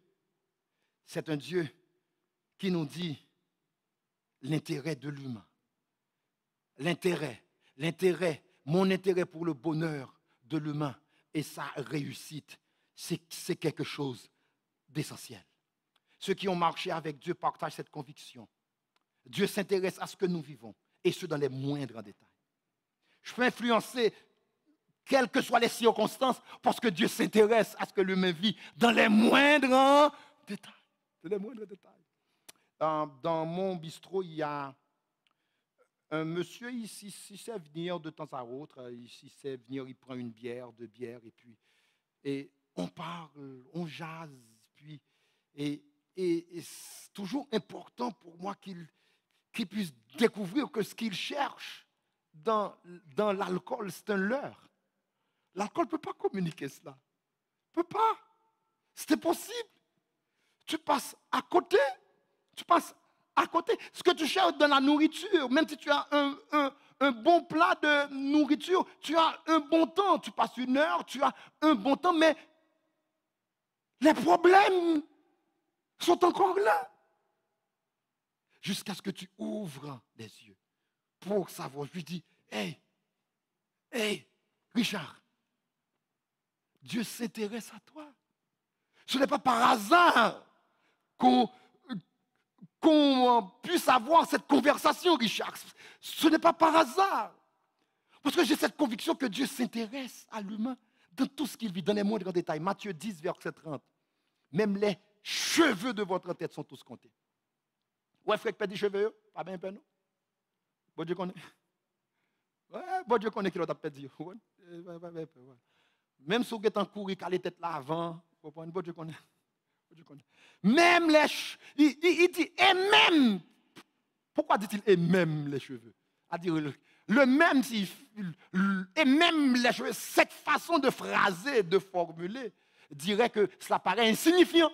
Speaker 1: qui nous dit l'intérêt de l'humain. L'intérêt, mon intérêt pour le bonheur de l'humain et sa réussite, c'est quelque chose d'essentiel. Ceux qui ont marché avec Dieu partagent cette conviction. Dieu s'intéresse à ce que nous vivons, et ce dans les moindres détails. Je peux influencer quelles que soient les circonstances, parce que Dieu s'intéresse à ce que l'humain vit dans les moindres détails. Dans les moindres détails. Dans mon bistrot, il y a un monsieur, il sait venir de temps à autre, il sait venir, il prend une bière, deux bières, et on parle, on jase, et c'est toujours important pour moi qu'il puisse découvrir que ce qu'il cherche dans l'alcool, c'est un leurre. L'alcool ne peut pas communiquer cela. Ne peut pas. C'est impossible. Tu passes à côté. Tu passes à côté. Ce que tu cherches dans la nourriture, même si tu as un bon plat de nourriture, tu as un bon temps. Tu passes une heure, tu as un bon temps, mais les problèmes sont encore là. Jusqu'à ce que tu ouvres les yeux pour savoir. Je lui dis, hey, Richard, Dieu s'intéresse à toi. Ce n'est pas par hasard qu'on puisse avoir cette conversation, Richard. Ce n'est pas par hasard. Parce que j'ai cette conviction que Dieu s'intéresse à l'humain dans tout ce qu'il vit, dans les moindres détails. Matthieu 10, verset 30. Même les cheveux de votre tête sont tous comptés. Ouais, frère, pas des cheveux, pas bien, pas non. Bon Dieu connaît. Ouais, bon Dieu connaît qui l'autre a perdu. Ouais. Même si vous êtes en cours, il a les têtes là avant. Bon Dieu connaît. Même les cheveux. Il dit, et même. Pourquoi dit-il, et même les cheveux? À dire, le même, et même les cheveux, cette façon de phraser, de formuler, dirait que cela paraît insignifiant.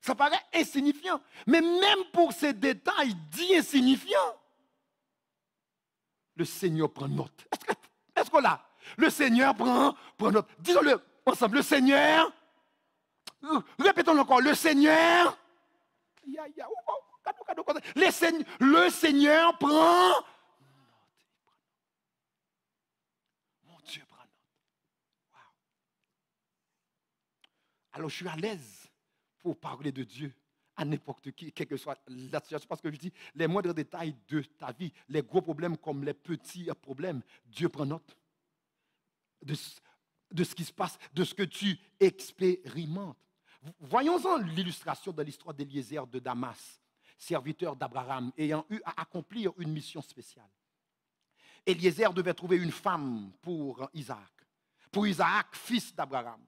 Speaker 1: Ça paraît insignifiant. Mais même pour ces détails dits insignifiants, le Seigneur prend note. Est-ce qu'on l'a? Le Seigneur prend note. Disons-le ensemble. Le Seigneur, répétons-le encore. Le Seigneur, le Seigneur prend note. Mon Dieu prend note. Wow. Alors je suis à l'aise pour parler de Dieu à n'importe qui, quelle que soit la situation. Parce que je dis, les moindres détails de ta vie, les gros problèmes comme les petits problèmes, Dieu prend note de ce qui se passe, de ce que tu expérimentes. Voyons-en l'illustration de l'histoire d'Éliézer de Damas, serviteur d'Abraham, ayant eu à accomplir une mission spéciale. Éliézer devait trouver une femme pour Isaac, fils d'Abraham.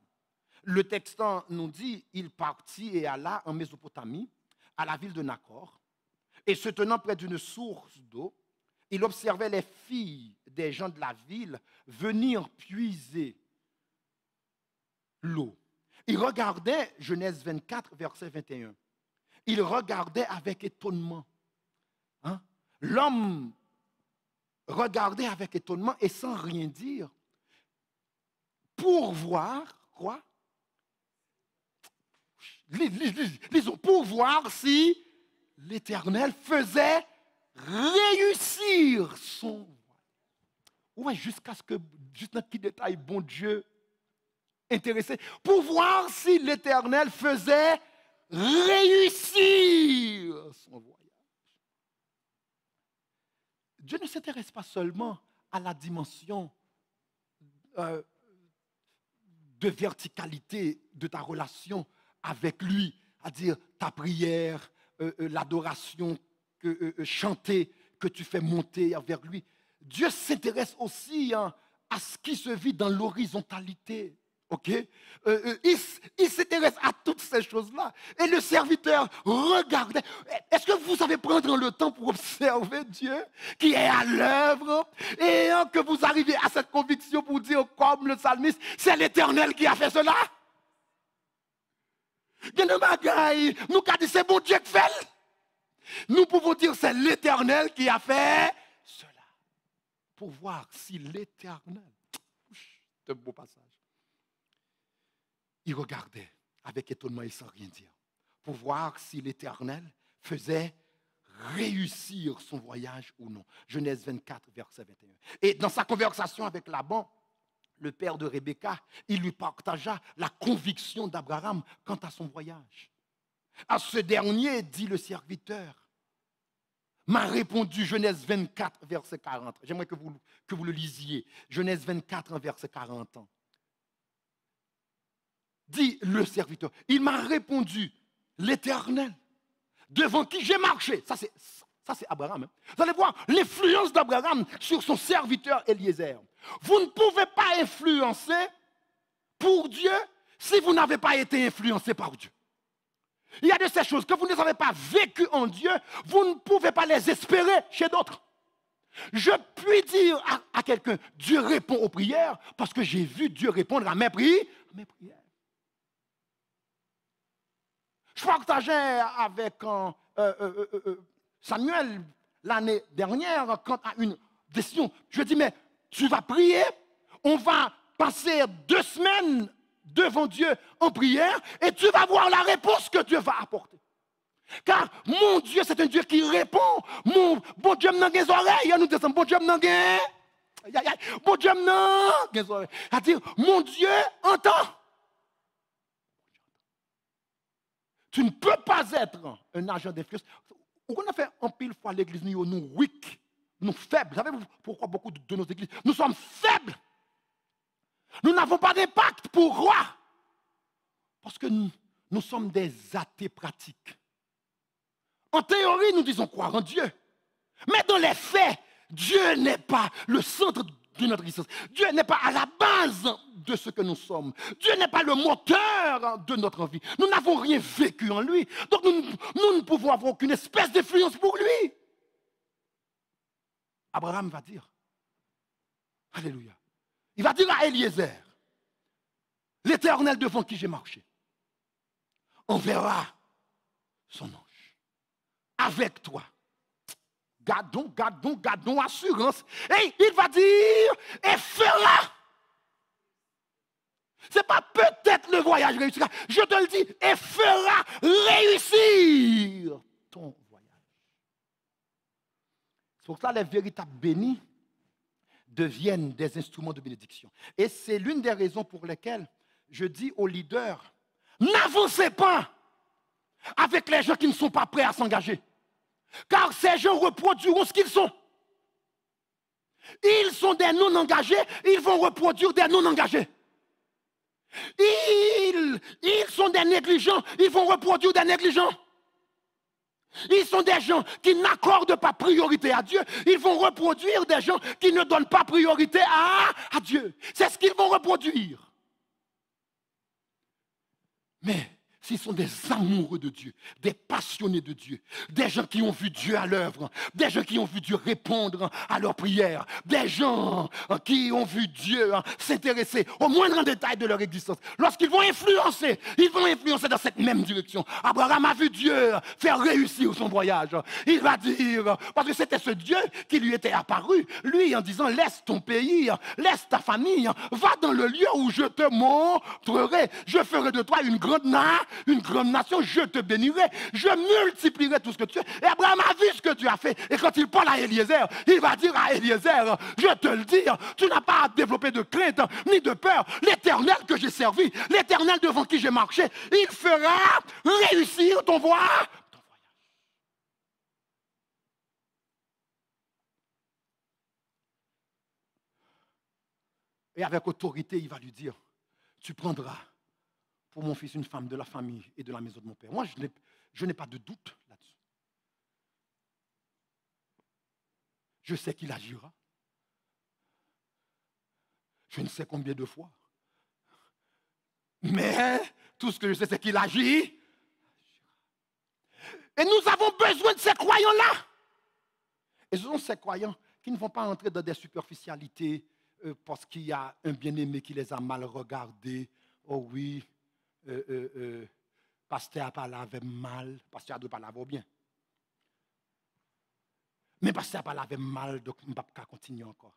Speaker 1: Le texte nous dit, il partit et alla en Mésopotamie, à la ville de Nakor, et se tenant près d'une source d'eau, il observait les filles des gens de la ville venir puiser l'eau. Il regardait, Genèse 24, verset 21, il regardait avec étonnement. Hein? L'homme regardait avec étonnement et sans rien dire, pour voir, quoi? Lisons, pour voir si l'Éternel faisait réussir son voyage. Ouais, jusqu'à ce que, juste dans quel détail, bon Dieu, intéressé, pour voir si l'Éternel faisait réussir son voyage. Dieu ne s'intéresse pas seulement à la dimension de verticalité de ta relation avec lui, c'est-à-dire ta prière, l'adoration chantée que tu fais monter vers lui. Dieu s'intéresse aussi à ce qui se vit dans l'horizontalité. Okay? Il s'intéresse à toutes ces choses-là. Et le serviteur regardait. Est-ce que vous savez prendre le temps pour observer Dieu qui est à l'œuvre et que vous arrivez à cette conviction pour dire comme le psalmiste, c'est l'Éternel qui a fait cela? Nous avons dit c'est bon Dieu qui fait. Nous pouvons dire c'est l'Éternel qui a fait cela. Pour voir si l'Éternel, c'est un beau passage. Il regardait avec étonnement et sans rien dire, pour voir si l'Éternel faisait réussir son voyage ou non. Genèse 24, verset 21. Et dans sa conversation avec Laban, le père de Rebecca, il lui partagea la conviction d'Abraham quant à son voyage. À ce dernier, dit le serviteur, m'a répondu, Genèse 24, verset 40. J'aimerais que vous le lisiez. Genèse 24, verset 40. Dit le serviteur, il m'a répondu, l'Éternel, devant qui j'ai marché. Ça, c'est Abraham. Hein. Vous allez voir l'influence d'Abraham sur son serviteur Eliezer. Vous ne pouvez pas influencer pour Dieu si vous n'avez pas été influencé par Dieu. Il y a de ces choses que vous ne avez pas vécues en Dieu, vous ne pouvez pas les espérer chez d'autres. Je puis dire à quelqu'un, Dieu répond aux prières parce que j'ai vu Dieu répondre à mes prières. Je partageais avec Samuel l'année dernière quant à une décision. Je dis, mais tu vas prier, on va passer 2 semaines devant Dieu en prière et tu vas voir la réponse que Dieu va apporter. Car mon Dieu, c'est un Dieu qui répond. Mon bon Dieu n'a pas oreilles. Nous disons, bon Dieu n'a pas bon Dieu n'a pas oreilles. C'est-à-dire, mon Dieu entend. Tu ne peux pas être un agent d'influence. On a fait en pile fois l'église, nous weak, nous faibles. Savez-vous pourquoi beaucoup de nos églises, nous sommes faibles. Nous n'avons pas d'impact pour croire. Parce que nous sommes des athées pratiques. En théorie, nous disons croire en Dieu. Mais dans les faits, Dieu n'est pas le centre de notre existence. Dieu n'est pas à la base de ce que nous sommes. Dieu n'est pas le moteur de notre vie. Nous n'avons rien vécu en lui. Donc nous ne pouvons avoir aucune espèce d'influence pour lui. Abraham va dire, alléluia, il va dire à Eliezer, l'Éternel devant qui j'ai marché, enverra son ange avec toi. Gardons assurance. Et il va dire, et fera. Ce n'est pas peut-être le voyage réussira. Je te le dis, et fera réussir ton voyage. C'est pour ça que les véritables bénis deviennent des instruments de bénédiction. Et c'est l'une des raisons pour lesquelles je dis aux leaders, n'avancez pas avec les gens qui ne sont pas prêts à s'engager. Car ces gens reproduiront ce qu'ils sont. Ils sont des non-engagés, ils vont reproduire des non-engagés. Ils sont des négligents, ils vont reproduire des négligents. Ils sont des gens qui n'accordent pas priorité à Dieu, ils vont reproduire des gens qui ne donnent pas priorité à Dieu. C'est ce qu'ils vont reproduire. Mais s'ils sont des amoureux de Dieu, des passionnés de Dieu, des gens qui ont vu Dieu à l'œuvre, des gens qui ont vu Dieu répondre à leurs prières, des gens qui ont vu Dieu s'intéresser au moindre détail de leur existence. Lorsqu'ils vont influencer, ils vont influencer dans cette même direction. Abraham a vu Dieu faire réussir son voyage. Il va dire, parce que c'était ce Dieu qui lui était apparu, lui en disant, laisse ton pays, laisse ta famille, va dans le lieu où je te montrerai, je ferai de toi une grande nation, je te bénirai, je multiplierai tout ce que tu es. Et Abraham a vu ce que tu as fait. Et quand il parle à Eliezer, il va dire à Eliezer, je te le dis, tu n'as pas à développer de crainte ni de peur. L'Éternel que j'ai servi, l'Éternel devant qui j'ai marché, il fera réussir ton voyage. Et avec autorité, il va lui dire, tu prendras pour mon fils une femme de la famille et de la maison de mon père. Moi, je n'ai pas de doute là-dessus. Je sais qu'il agira. Je ne sais combien de fois. Mais tout ce que je sais, c'est qu'il agit. Et nous avons besoin de ces croyants-là. Et ce sont ces croyants qui ne vont pas entrer dans des superficialités parce qu'il y a un bien-aimé qui les a mal regardés. Oh oui. Pasteur a parlé avec mal, pasteur a dû parler avec bien. Mais pasteur a parlé avec mal, donc je ne peux pas continuer encore.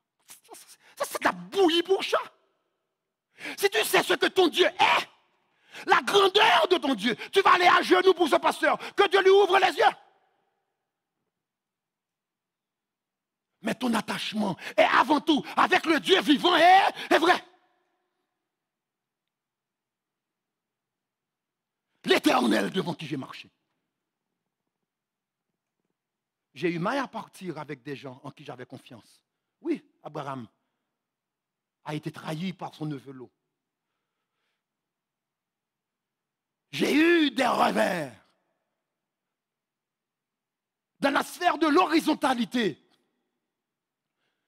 Speaker 1: Ça c'est de la bouillie pour chat. Si tu sais ce que ton Dieu est, la grandeur de ton Dieu, tu vas aller à genoux pour ce pasteur, que Dieu lui ouvre les yeux. Mais ton attachement est avant tout avec le Dieu vivant est vrai. L'Éternel devant qui j'ai marché. j'ai eu mal à partir avec des gens en qui j'avais confiance. Oui, Abraham a été trahi par son neveu Lot. J'ai eu des revers dans la sphère de l'horizontalité.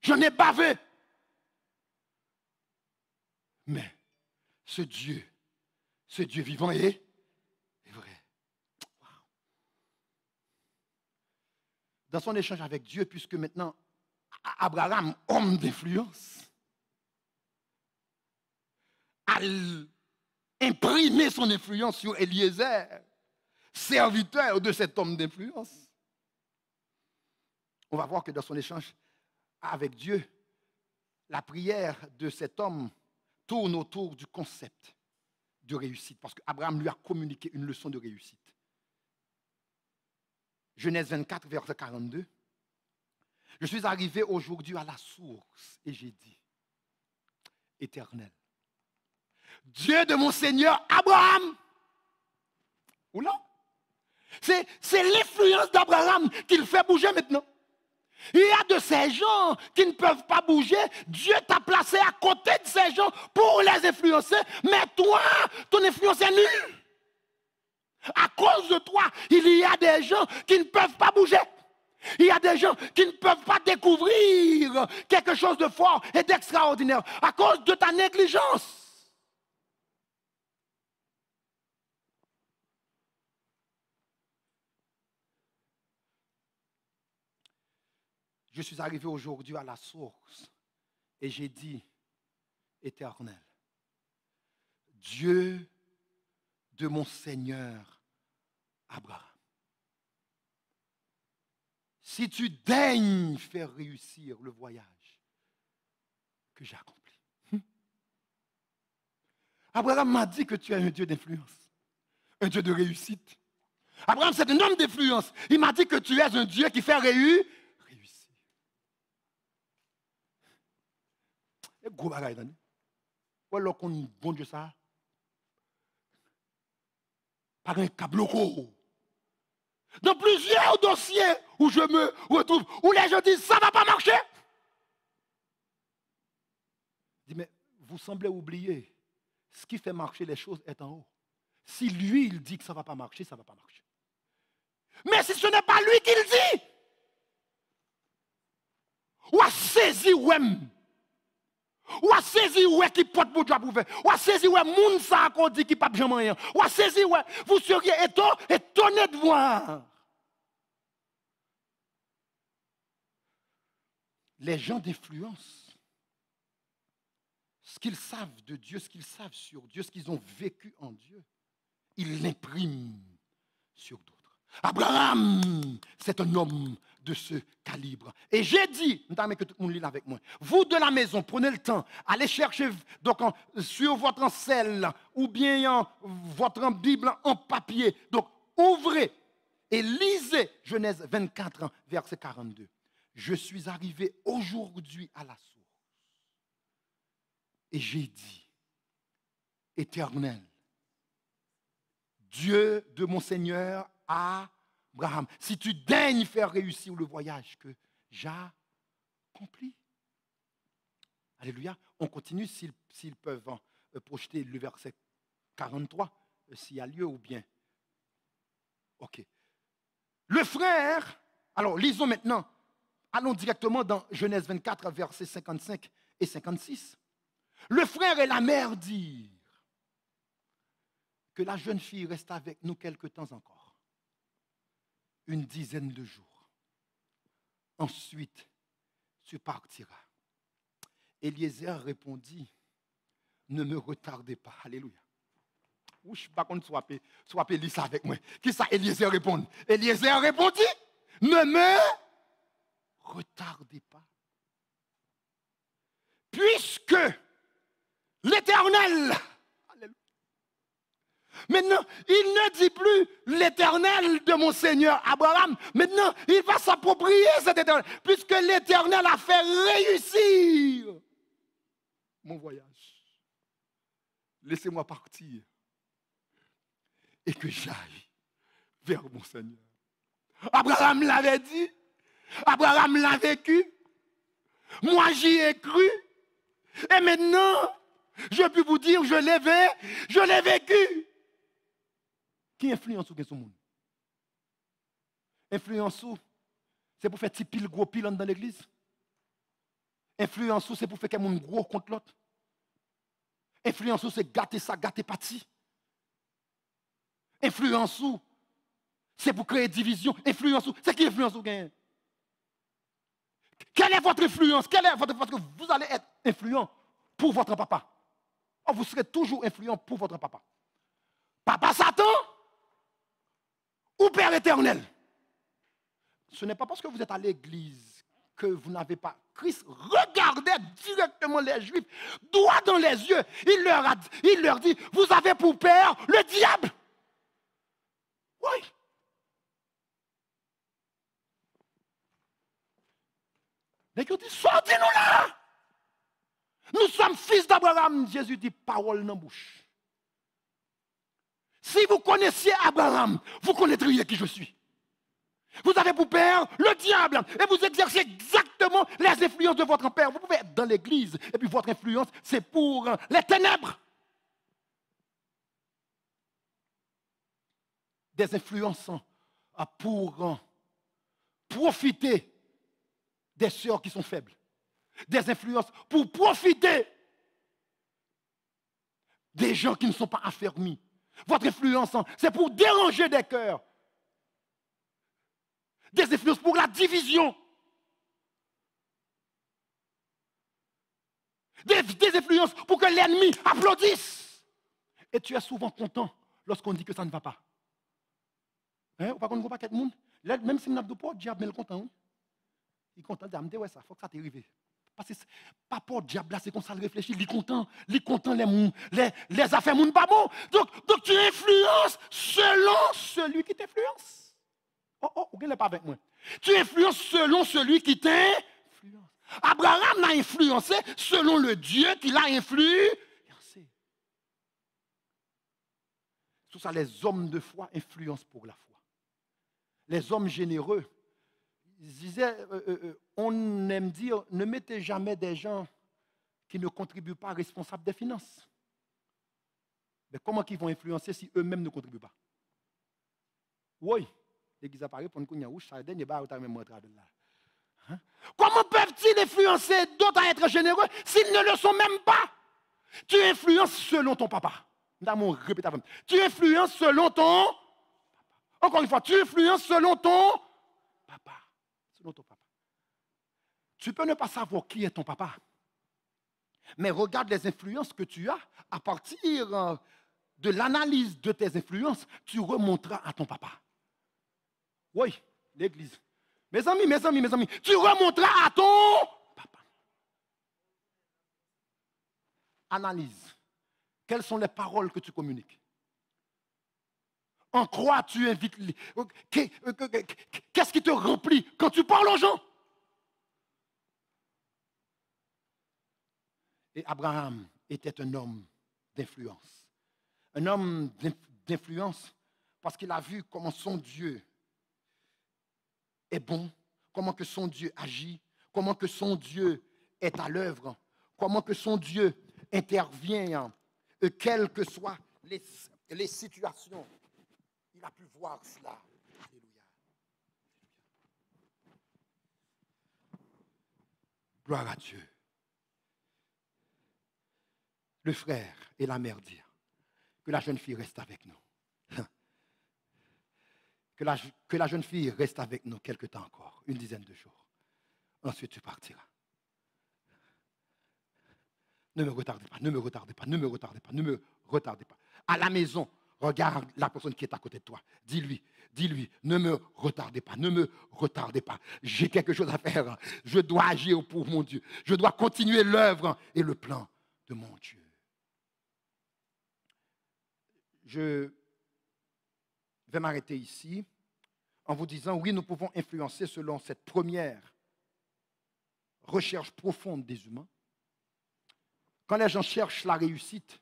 Speaker 1: J'en ai bavé. Mais ce Dieu vivant est vrai. Wow. Dans son échange avec Dieu, puisque maintenant, Abraham, homme d'influence, a imprimé son influence sur Eliezer, serviteur de cet homme d'influence. On va voir que dans son échange avec Dieu, la prière de cet homme tourne autour du concept de réussite, parce qu'Abraham lui a communiqué une leçon de réussite. Genèse 24, verset 42. Je suis arrivé aujourd'hui à la source et j'ai dit, Éternel, Dieu de mon Seigneur Abraham. Oula, c'est l'influence d'Abraham qui le fait bouger maintenant. Il y a de ces gens qui ne peuvent pas bouger. Dieu t'a placé à côté de ces gens pour les influencer. Mais toi, ton influence est nulle. À cause de toi, il y a des gens qui ne peuvent pas bouger. Il y a des gens qui ne peuvent pas découvrir quelque chose de fort et d'extraordinaire à cause de ta négligence. Je suis arrivé aujourd'hui à la source et j'ai dit, Éternel, Dieu de mon Seigneur Abraham, si tu daignes faire réussir le voyage que j'ai accompli. Abraham m'a dit que tu es un Dieu d'influence, un Dieu de réussite. Abraham, c'est un homme d'influence. Il m'a dit que tu es un Dieu qui fait réussir. Et gros bagaille, Dani. Ou alors qu'on bon Dieu ça. Par un câble loco. Dans plusieurs dossiers où je me retrouve, où les gens disent ça ne va pas marcher. Je dis, mais vous semblez oublier, ce qui fait marcher les choses est en haut. Si lui, il dit que ça ne va pas marcher, ça ne va pas marcher. Mais si ce n'est pas lui qui le dit, ou a saisi ouem, ou a saisi ouem qui porte pour Dieu pour faire, ou a saisi ouem moun sa qu'on dit qui pas jamais rien, ou a saisi ouem, vous seriez étonné de voir. Les gens d'influence, ce qu'ils savent de Dieu, ce qu'ils savent sur Dieu, ce qu'ils ont vécu en Dieu, ils l'impriment sur d'autres. Abraham, c'est un homme de ce calibre. Et j'ai dit, que tout le monde lit avec moi, vous de la maison, prenez le temps, allez chercher donc, sur votre encelle ou bien votre Bible en papier. Donc, ouvrez et lisez Genèse 24, verset 42. Je suis arrivé aujourd'hui à la source. Et j'ai dit, Éternel, Dieu de mon Seigneur Abraham, si tu daignes faire réussir le voyage que j'ai accompli. Alléluia. On continue s'ils peuvent projeter le verset 43, s'il y a lieu ou bien. OK. Le frère, alors lisons maintenant. Allons directement dans Genèse 24, versets 55 et 56. Le frère et la mère dirent que la jeune fille reste avec nous quelque temps encore, une dizaine de jours. Ensuite, tu partiras. Eliezer répondit, ne me retardez pas. Alléluia. Je ne sais pas qu'on soit appelé ça avec moi. Qui ça, Eliezer répond? Eliezer répondit, ne me retardez pas. Puisque l'Éternel, maintenant, il ne dit plus l'Éternel de mon Seigneur Abraham. Maintenant, il va s'approprier cet Éternel. Puisque l'Éternel a fait réussir mon voyage. Laissez-moi partir et que j'aille vers mon Seigneur. Abraham l'avait dit. Abraham l'a vécu. Moi, j'y ai cru. Et maintenant, je peux vous dire, je l'ai vécu. Qui influence ou son monde? Influence ou, c'est pour faire petit pile, gros pile dans l'église. Influence ou, c'est pour faire quelqu'un gros contre l'autre. Influence ou, c'est gâter ça, gâter parti. Influence ou, c'est pour créer division. Influence ou, c'est qui influence ou gagne? Quelle est votre influence? Parce que vous allez être influent pour votre papa. Oh, vous serez toujours influent pour votre papa. Papa Satan ou Père éternel? Ce n'est pas parce que vous êtes à l'église que vous n'avez pas. Christ regardait directement les Juifs, droit dans les yeux. Il leur dit, vous avez pour père le diable. Oui. Mais ils ont dit, sortez-nous là. Nous sommes fils d'Abraham. Jésus dit, parole dans la bouche. Si vous connaissiez Abraham, vous connaîtriez qui je suis. Vous avez pour père le diable et vous exercez exactement les influences de votre père. Vous pouvez être dans l'église et puis votre influence, c'est pour les ténèbres. Des influences pour profiter des sœurs qui sont faibles. Des influences pour profiter des gens qui ne sont pas affermis. Votre influence, c'est pour déranger des cœurs. Des influences pour la division. Des influences pour que l'ennemi applaudisse. Et tu es souvent content lorsqu'on dit que ça ne va pas. Hein? Par contre, on ne voit pas quelqu'un. Même si on n'a pas de diable, mais il est content. Hein? Il est content. Il dit, ouais, ça, il faut que ça t'arrive. Parce que pas pour le diable, là, c'est comme ça, il réfléchit. Il est content les affaires moun pas bon. Donc tu influences selon celui qui t'influence. Oh, vous n'êtes pas avec moi. Tu influences selon celui qui t'influence. Abraham l'a influencé selon le Dieu qui l'a influencé. Tout ça, les hommes de foi influencent pour la foi. Les hommes généreux, ils disaient, on aime dire, ne mettez jamais des gens qui ne contribuent pas responsables des finances. Mais comment ils vont influencer si eux-mêmes ne contribuent pas? Oui. L'église apparaît pour une rouge, ça donne des barres même montré de là. Comment peuvent-ils influencer d'autres à être généreux s'ils ne le sont même pas? Tu influences selon ton papa. Tu influences selon ton papa. Encore une fois, tu influences selon ton papa. Selon ton papa. Tu peux ne pas savoir qui est ton papa. Mais regarde les influences que tu as. À partir de l'analyse de tes influences, tu remonteras à ton papa. Oui, l'église. Mes amis, tu remonteras à ton papa. Analyse. Quelles sont les paroles que tu communiques? En quoi tu invites? Qu'est-ce qui te remplit quand tu parles aux gens? Et Abraham était un homme d'influence. Un homme d'influence parce qu'il a vu comment son Dieu est bon, comment que son Dieu agit, comment que son Dieu est à l'œuvre, comment que son Dieu intervient, quelles que soient les situations. Il a pu voir cela. Alléluia. Gloire à Dieu. Le frère et la mère dirent que la jeune fille reste avec nous. Que la jeune fille reste avec nous quelque temps encore, une dizaine de jours. Ensuite, tu partiras. Ne me retardez pas, ne me retardez pas, ne me retardez pas, ne me retardez pas. À la maison, regarde la personne qui est à côté de toi. Dis-lui, ne me retardez pas, ne me retardez pas. J'ai quelque chose à faire. Je dois agir pour mon Dieu. Je dois continuer l'œuvre et le plan de mon Dieu. Je vais m'arrêter ici en vous disant, oui, nous pouvons influencer selon cette première recherche profonde des humains. Quand les gens cherchent la réussite,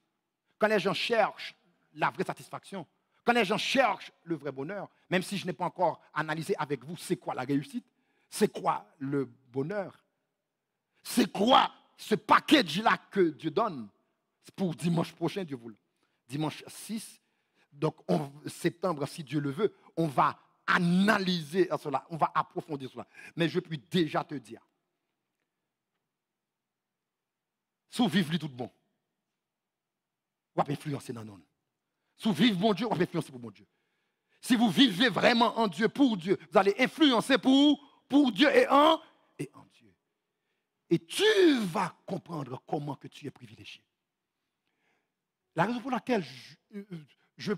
Speaker 1: quand les gens cherchent la vraie satisfaction, quand les gens cherchent le vrai bonheur, même si je n'ai pas encore analysé avec vous c'est quoi la réussite, C'est quoi le bonheur? C'est quoi ce package-là que Dieu donne? C'est pour dimanche prochain, Dieu voulait. Dimanche 6, donc septembre, si Dieu le veut, on va analyser cela, on va approfondir cela. Mais je peux déjà te dire, si vous vivez tout bon, vous pouvez influencer dans nous. Si vous vivez bon Dieu, vous pouvez influencer pour bon Dieu. Si vous vivez vraiment en Dieu, pour Dieu, vous allez influencer pour Dieu et en Dieu. Et tu vas comprendre comment que tu es privilégié. La raison pour laquelle je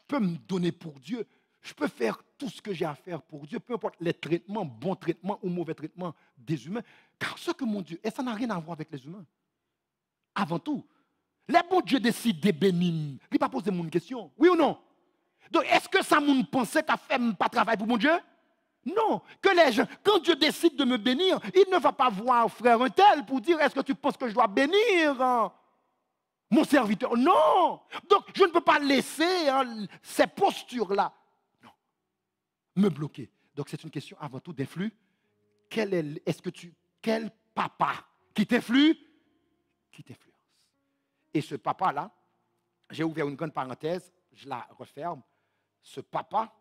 Speaker 1: peux me donner pour Dieu, je peux faire tout ce que j'ai à faire pour Dieu, peu importe les traitements, bons traitements ou mauvais traitements des humains, car ce que mon Dieu, et ça n'a rien à voir avec les humains. Avant tout, les bons Dieu décident de bénir. Il ne va pas poser une question. Oui ou non? Donc, est-ce que ça moun pensait qu'à faire pas travail pour mon Dieu? Non. Que les gens, quand Dieu décide de me bénir, il ne va pas voir frère un tel pour dire est-ce que tu penses que je dois bénir mon serviteur? Non. Donc, je ne peux pas laisser ces postures-là me bloquer. Donc, c'est une question avant tout d'influx. Quel papa qui t'influe? Qui t'influence? Et ce papa-là, j'ai ouvert une grande parenthèse, je la referme. Ce papa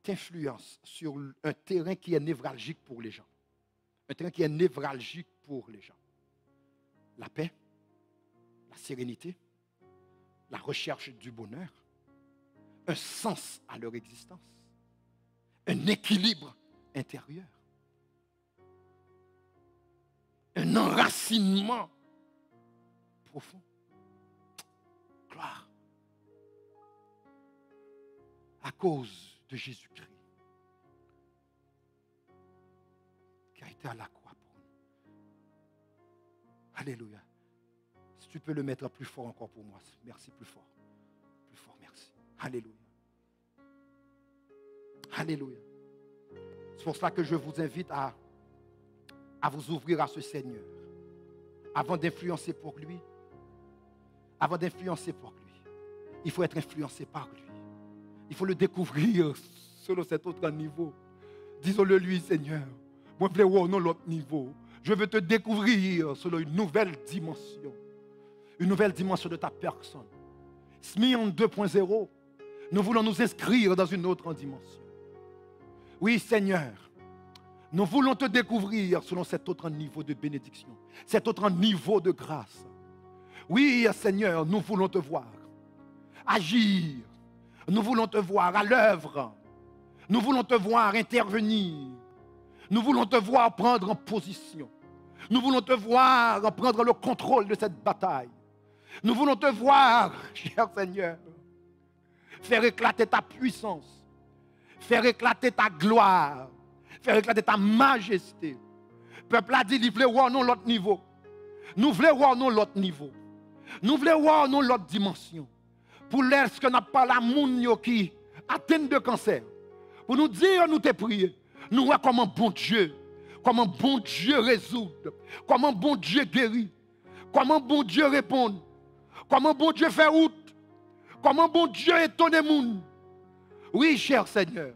Speaker 1: t'influence sur un terrain qui est névralgique pour les gens. Un terrain qui est névralgique pour les gens. La paix, la sérénité, la recherche du bonheur, un sens à leur existence, un équilibre intérieur, un enracinement profond. Gloire. À cause de Jésus-Christ, qui a été à la croix pour nous. Alléluia. Si tu peux le mettre plus fort encore pour moi. Merci, plus fort. Plus fort, merci. Alléluia. Alléluia. C'est pour cela que je vous invite à vous ouvrir à ce Seigneur. Avant d'influencer pour lui, il faut être influencé par lui. Il faut le découvrir selon cet autre niveau. Disons-le lui, Seigneur. Moi, je veux voir l'autre niveau. Je veux te découvrir selon une nouvelle dimension. Une nouvelle dimension de ta personne. Smion 2.0, nous voulons nous inscrire dans une autre dimension. Oui, Seigneur, nous voulons te découvrir selon cet autre niveau de bénédiction, cet autre niveau de grâce. Oui, Seigneur, nous voulons te voir agir. Nous voulons te voir à l'œuvre. Nous voulons te voir intervenir. Nous voulons te voir prendre en position. Nous voulons te voir prendre le contrôle de cette bataille. Nous voulons te voir, cher Seigneur, faire éclater ta puissance, faire éclater ta gloire, faire éclater ta majesté. Le peuple a dit, il voulait voir nous l'autre niveau. Nous voulons voir nous l'autre niveau. Nous voulons voir nous l'autre dimension. Pour l'est que n'a pas la moun qui atteint de cancer. Pour nous dire, nous te prier. Nous voyons comment bon Dieu résout. Comment bon Dieu guérit. Comment bon Dieu répond. Comment bon Dieu fait route. Comment bon Dieu étonne les moun. Oui, cher Seigneur.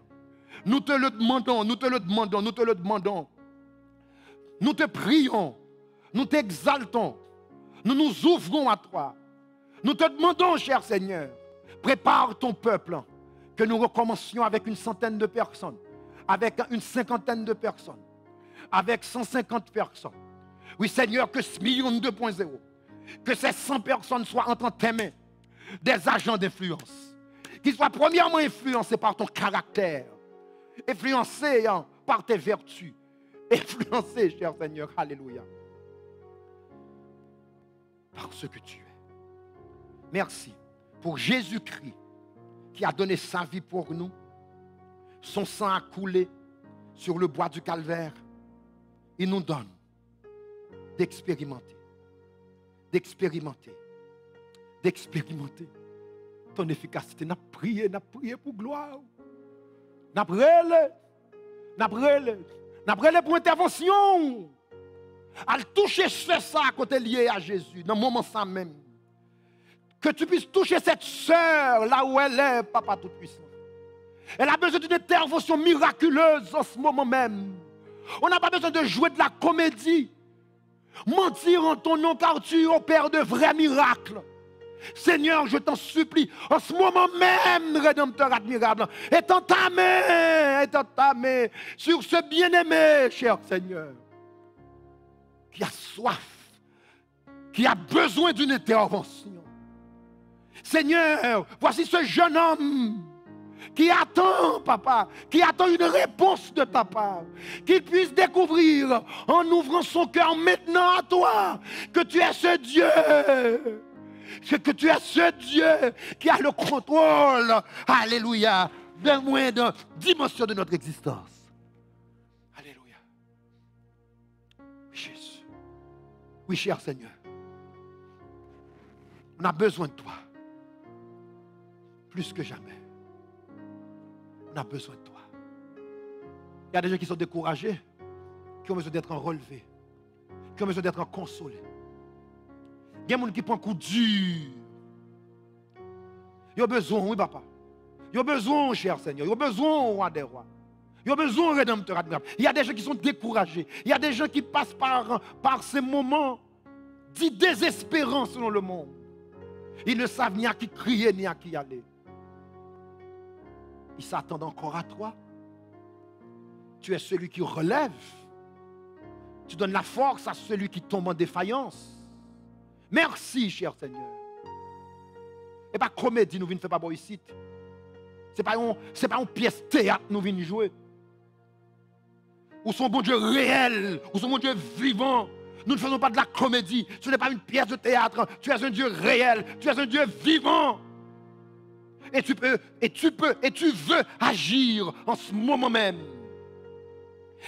Speaker 1: Nous te le demandons, nous te le demandons, nous te le demandons. Nous te prions. Nous t'exaltons. Nous nous ouvrons à toi. Nous te demandons, cher Seigneur, prépare ton peuple, que nous recommencions avec une centaine de personnes, avec une cinquantaine de personnes, avec 150 personnes. Oui, Seigneur, que ce million 2.0, que ces 100 personnes soient entre tes mains, des agents d'influence, qui soient premièrement influencés par ton caractère, influencés par tes vertus, influencés, cher Seigneur, alléluia, par ce que tu es. Merci pour Jésus-Christ qui a donné sa vie pour nous. Son sang a coulé sur le bois du calvaire. Il nous donne d'expérimenter ton efficacité. N'a prié pour gloire. N'a prié pour intervention. À toucher ça à côté lié à Jésus, dans le moment ça même. Que tu puisses toucher cette sœur là où elle est, Papa Tout-Puissant. Elle a besoin d'une intervention miraculeuse en ce moment même. On n'a pas besoin de jouer de la comédie. Mentir en ton nom car tu opères de vrais miracles. Seigneur, je t'en supplie, en ce moment même, Rédempteur admirable, étends ta main sur ce bien-aimé, cher Seigneur, qui a soif, qui a besoin d'une intervention. Seigneur, voici ce jeune homme qui attend, papa, qui attend une réponse de ta part, qu'il puisse découvrir en ouvrant son cœur maintenant à toi que tu es ce Dieu. Que tu es ce Dieu qui a le contrôle, alléluia, de moindre dimension de notre existence. Alléluia. Oui, Jésus. Oui, cher Seigneur. On a besoin de toi. Plus que jamais. On a besoin de toi. Il y a des gens qui sont découragés, qui ont besoin d'être relevés, qui ont besoin d'être consolés. Il y a des gens qui prennent un coup dur. Ils ont besoin, oui, papa. Ils ont besoin, cher Seigneur. Ils ont besoin, roi des rois. Ils ont besoin, Rédempteur admirable. Il y a des gens qui sont découragés. Il y a des gens qui passent par ces moments de désespérance selon le monde. Ils ne savent ni à qui crier, ni à qui aller. Ils s'attendent encore à toi. Tu es celui qui relève. Tu donnes la force à celui qui tombe en défaillance. Merci, cher Seigneur. Et pas comédie, nous venons faire pas ici. Ce n'est pas une pièce théâtre, nous venons jouer. Ou son bon Dieu réel, ou son bon Dieu vivant. Nous ne faisons pas de la comédie. Ce n'est pas une pièce de théâtre. Tu es un Dieu réel. Tu es un Dieu vivant. Et tu veux agir en ce moment même.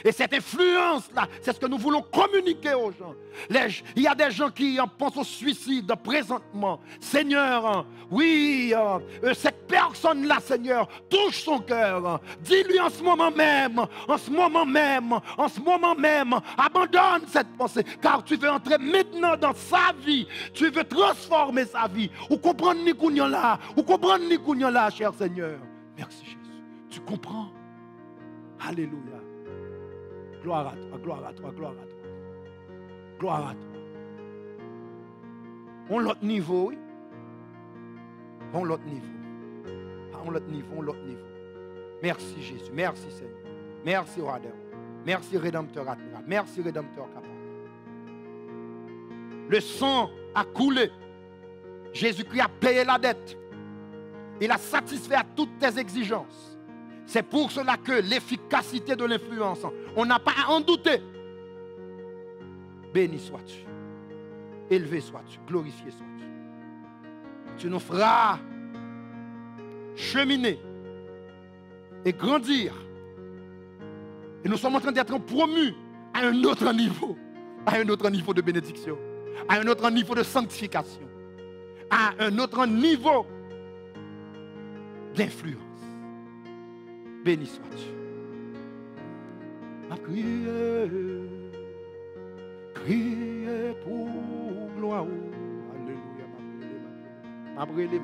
Speaker 1: Et cette influence-là, c'est ce que nous voulons communiquer aux gens. Il y a des gens qui pensent au suicide présentement. Seigneur, oui, cette personne-là, Seigneur, touche son cœur. Dis-lui en ce moment même, abandonne cette pensée, car tu veux entrer maintenant dans sa vie. Tu veux transformer sa vie. Ou comprendre ni kounyan là, cher Seigneur. Merci Jésus. Tu comprends? Alléluia. Gloire à toi, gloire à toi, gloire à toi. Gloire à toi. On l'autre niveau, oui. On l'autre niveau. On l'autre niveau. Merci Jésus, merci Seigneur. Merci Roi des Rois. Merci Rédempteur admirable. Merci Rédempteur capable. Le sang a coulé. Jésus-Christ a payé la dette. Il a satisfait à toutes tes exigences. C'est pour cela que l'efficacité de l'influence, on n'a pas à en douter. Béni sois-tu, élevé sois-tu, glorifié sois-tu. Tu nous feras cheminer et grandir. Et nous sommes en train d'être promus à un autre niveau de bénédiction, à un autre niveau de sanctification, à un autre niveau d'influence. Béni sois-tu. Ma crier pour gloire. Alléluia. M'abrele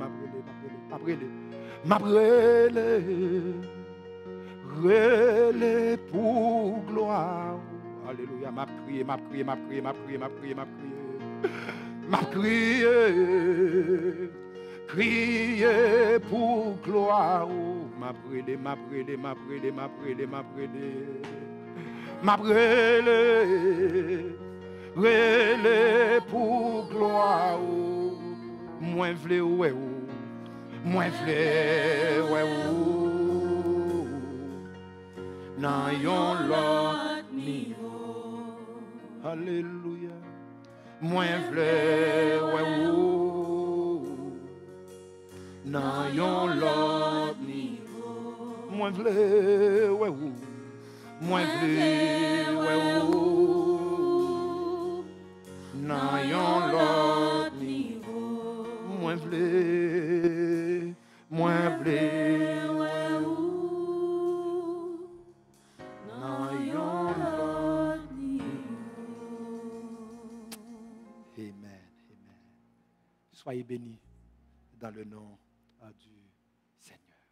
Speaker 1: pour gloire. Alléluia. M'a crier pour gloire. M'abrele pour gloire. Moins vle ouais ou. Nan yon lot niveau. Alléluia. Moins vle ouais ou. Nan yon lot niveau. Moins vle ouais ou. Moins vle ouais ou. Nan yon lot niveau. Moins vle ouais ou. Nan yon lot niveau. Amen. Soyez bénis dans le nom du Seigneur.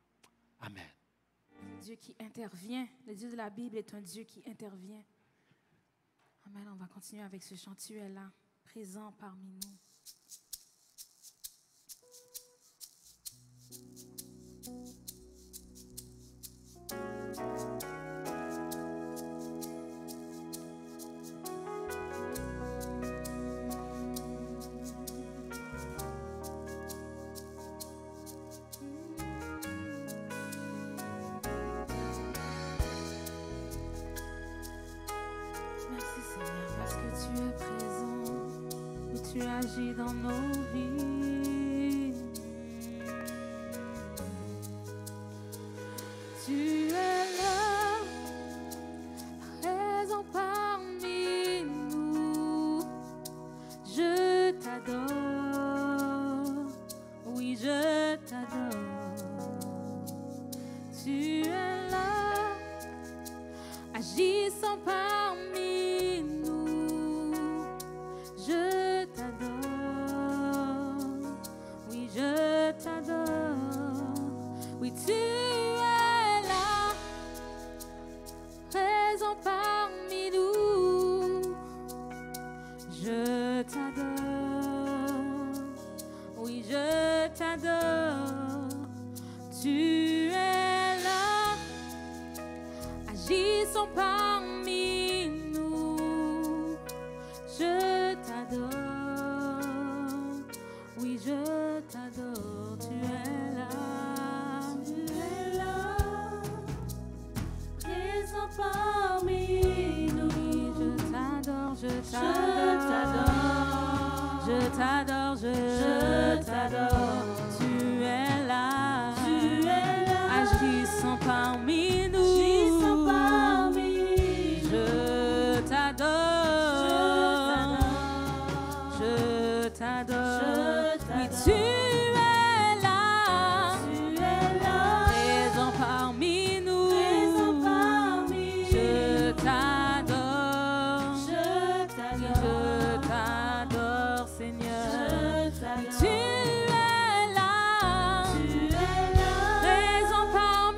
Speaker 1: Amen.
Speaker 2: Dieu qui intervient. Le Dieu de la Bible est un Dieu qui intervient. Amen. On va continuer avec ce chant. Tu es là, présent parmi nous. Merci Seigneur parce que tu es présent, où tu agis dans nos vies. Tu es là, présent parmi nous. Je t'adore, oui je t'adore. Tu es là, agissant parmi nous. Je t'adore, oui je t'adore. Oui tu es là, présent parmi nous. Je t'adore, oui je t'adore. Tu es là, agissant parmi nous. Je t'adore, oui je t'adore. Tu es là,
Speaker 3: présent parmi nous.
Speaker 2: oui je t'adore, je t'adore, je t'adore, je t'adore. Tu es là, agissant parmi nous. Je t'adore, je t'adore. Oui, tu es là, présent parmi nous. Je t'adore, je t'adore, Seigneur. Tu es là, présent parmi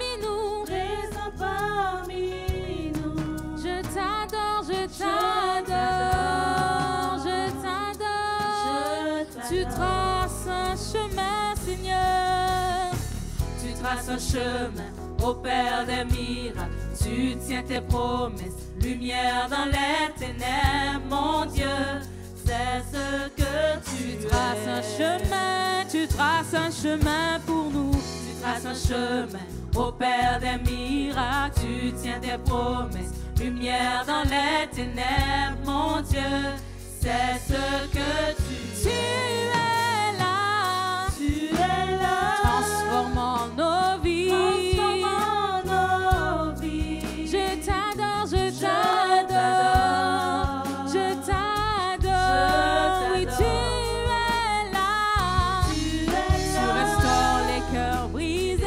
Speaker 2: nous. Je t'adore, je t'adore, je t'adore. Tu traces un chemin, Seigneur.
Speaker 3: Tu traces un chemin au Père des miracles. Tu tiens tes promesses, lumière dans les ténèbres, mon Dieu. C'est ce que tu
Speaker 2: Trace un chemin, tu traces un chemin pour nous.
Speaker 3: Tu traces un chemin au Père des miracles. Tu tiens tes promesses, lumière dans les ténèbres, mon Dieu. C'est ce que tu
Speaker 2: Tu es là, transformant nos vies. Je t'adore, je t'adore, je t'adore. Oui, tu es là, tu restaures les cœurs brisés.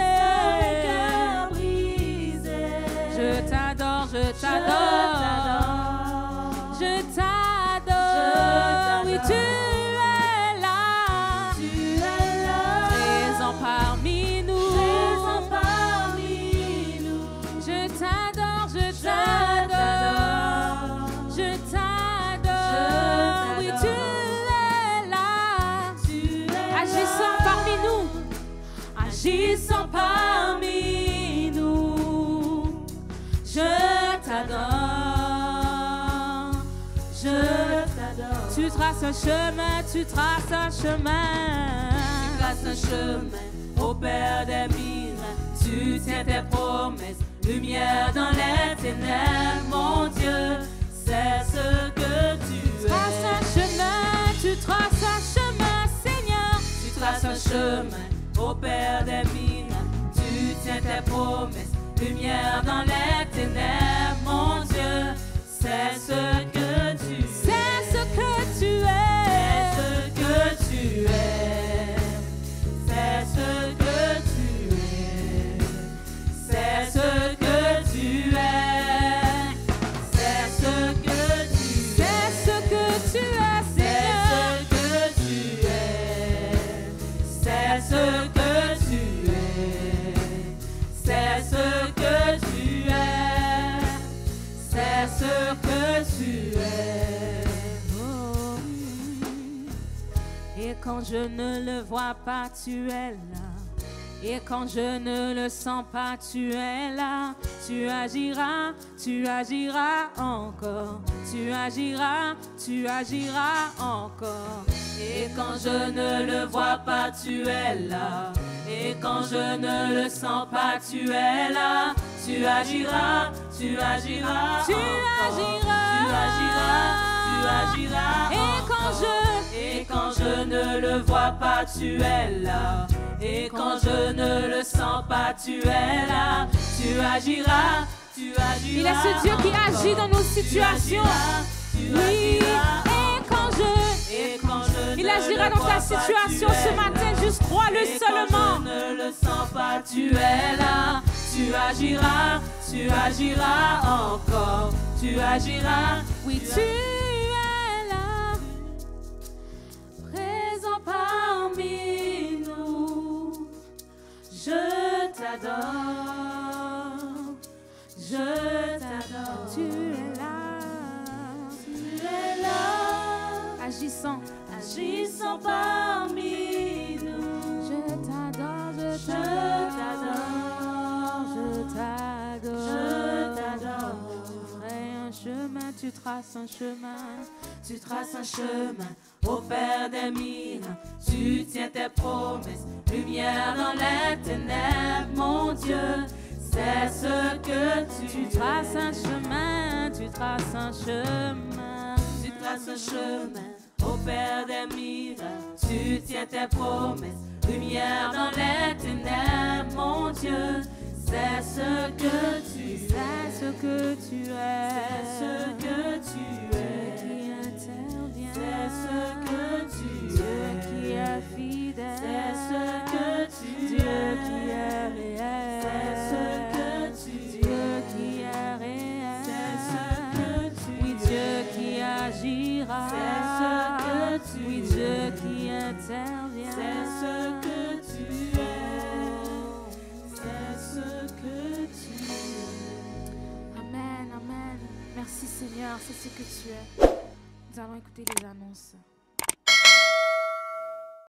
Speaker 2: Je t'adore, je t'adore, je t'adore. Oui, tu es là, présent parmi nous. Je t'adore, je t'adore, je t'adore. Oui, tu es là, agissant parmi nous, agissant parmi nous. Je t'adore, je t'adore. Tu traces un chemin, tu traces un chemin.
Speaker 3: Tu traces un chemin au Père des miracles. Tu tiens tes promesses, lumière dans les ténèbres, mon Dieu. C'est ce que tu
Speaker 2: Trace un chemin, tu traces un chemin, Seigneur.
Speaker 3: Tu traces un chemin au Père des miracles. Tu tiens tes promesses, lumière dans les ténèbres, mon Dieu. C'est ce que tu
Speaker 2: C'est ce que tu es.
Speaker 3: C'est ce que tu es. C'est ce que tu es. C'est ce que tu es.
Speaker 2: C'est ce que tu es, Seigneur.
Speaker 3: C'est ce que tu es. C'est ce que tu es. ce que tu es.
Speaker 2: Oh. Et quand je ne le vois pas, tu es là. Et quand je ne le sens pas, tu es là. Tu agiras encore. Tu agiras encore.
Speaker 3: Et quand je ne le vois pas, tu es là. Et quand je ne le sens pas, tu es là. Tu agiras
Speaker 2: Tu
Speaker 3: encore.
Speaker 2: agiras.
Speaker 3: Tu agiras
Speaker 2: Et quand
Speaker 3: Et quand je ne le vois pas, tu es là. Et quand je ne le sens pas, tu es là. Tu agiras
Speaker 2: il est ce Dieu qui agit dans nos situations. Oui. Et quand je il agira dans ta situation ce matin, juste crois-le seulement.
Speaker 3: Quand je ne le sens pas, tu es là. Tu agiras encore. Tu agiras.
Speaker 2: Oui, tu es là,
Speaker 3: Présent parmi nous. Je t'adore. Je t'adore.
Speaker 2: tu es là,
Speaker 3: Tu es là.
Speaker 2: agissant.
Speaker 3: Agissant parmi nous.
Speaker 2: Je t'adore, je
Speaker 3: t'adore.
Speaker 2: je t'adore. Tu ferais un chemin, tu traces un chemin.
Speaker 3: Tu traces un chemin au Père des miracles. Tu tiens tes promesses. Lumière dans les ténèbres, mon Dieu. C'est ce que
Speaker 2: Tu traces un chemin, tu traces un chemin.
Speaker 3: Tu traces un chemin au Père des miracles. Tu tiens tes promesses. Lumière dans les ténèbres, mon Dieu. C'est ce que tu es.
Speaker 2: C'est ce que tu es.
Speaker 3: C'est ce que tu es.
Speaker 2: Qui intervient.
Speaker 3: C'est ce que tu
Speaker 2: Dieu
Speaker 3: es.
Speaker 2: qui est fidèle.
Speaker 3: C'est ce que tu
Speaker 2: Dieu
Speaker 3: es.
Speaker 2: qui est réel.
Speaker 3: C'est ce que tu
Speaker 2: Dieu
Speaker 3: es.
Speaker 2: qui est réel.
Speaker 3: C'est ce que tu
Speaker 2: Oui,
Speaker 3: es.
Speaker 2: Dieu qui agira.
Speaker 3: C'est ce que tu
Speaker 2: Oui,
Speaker 3: es.
Speaker 2: Dieu qui intervient.
Speaker 3: C'est ce que tu es. C'est ce que tu es.
Speaker 2: Amen, amen. Merci Seigneur, c'est ce que tu es. Nous allons écouter les annonces.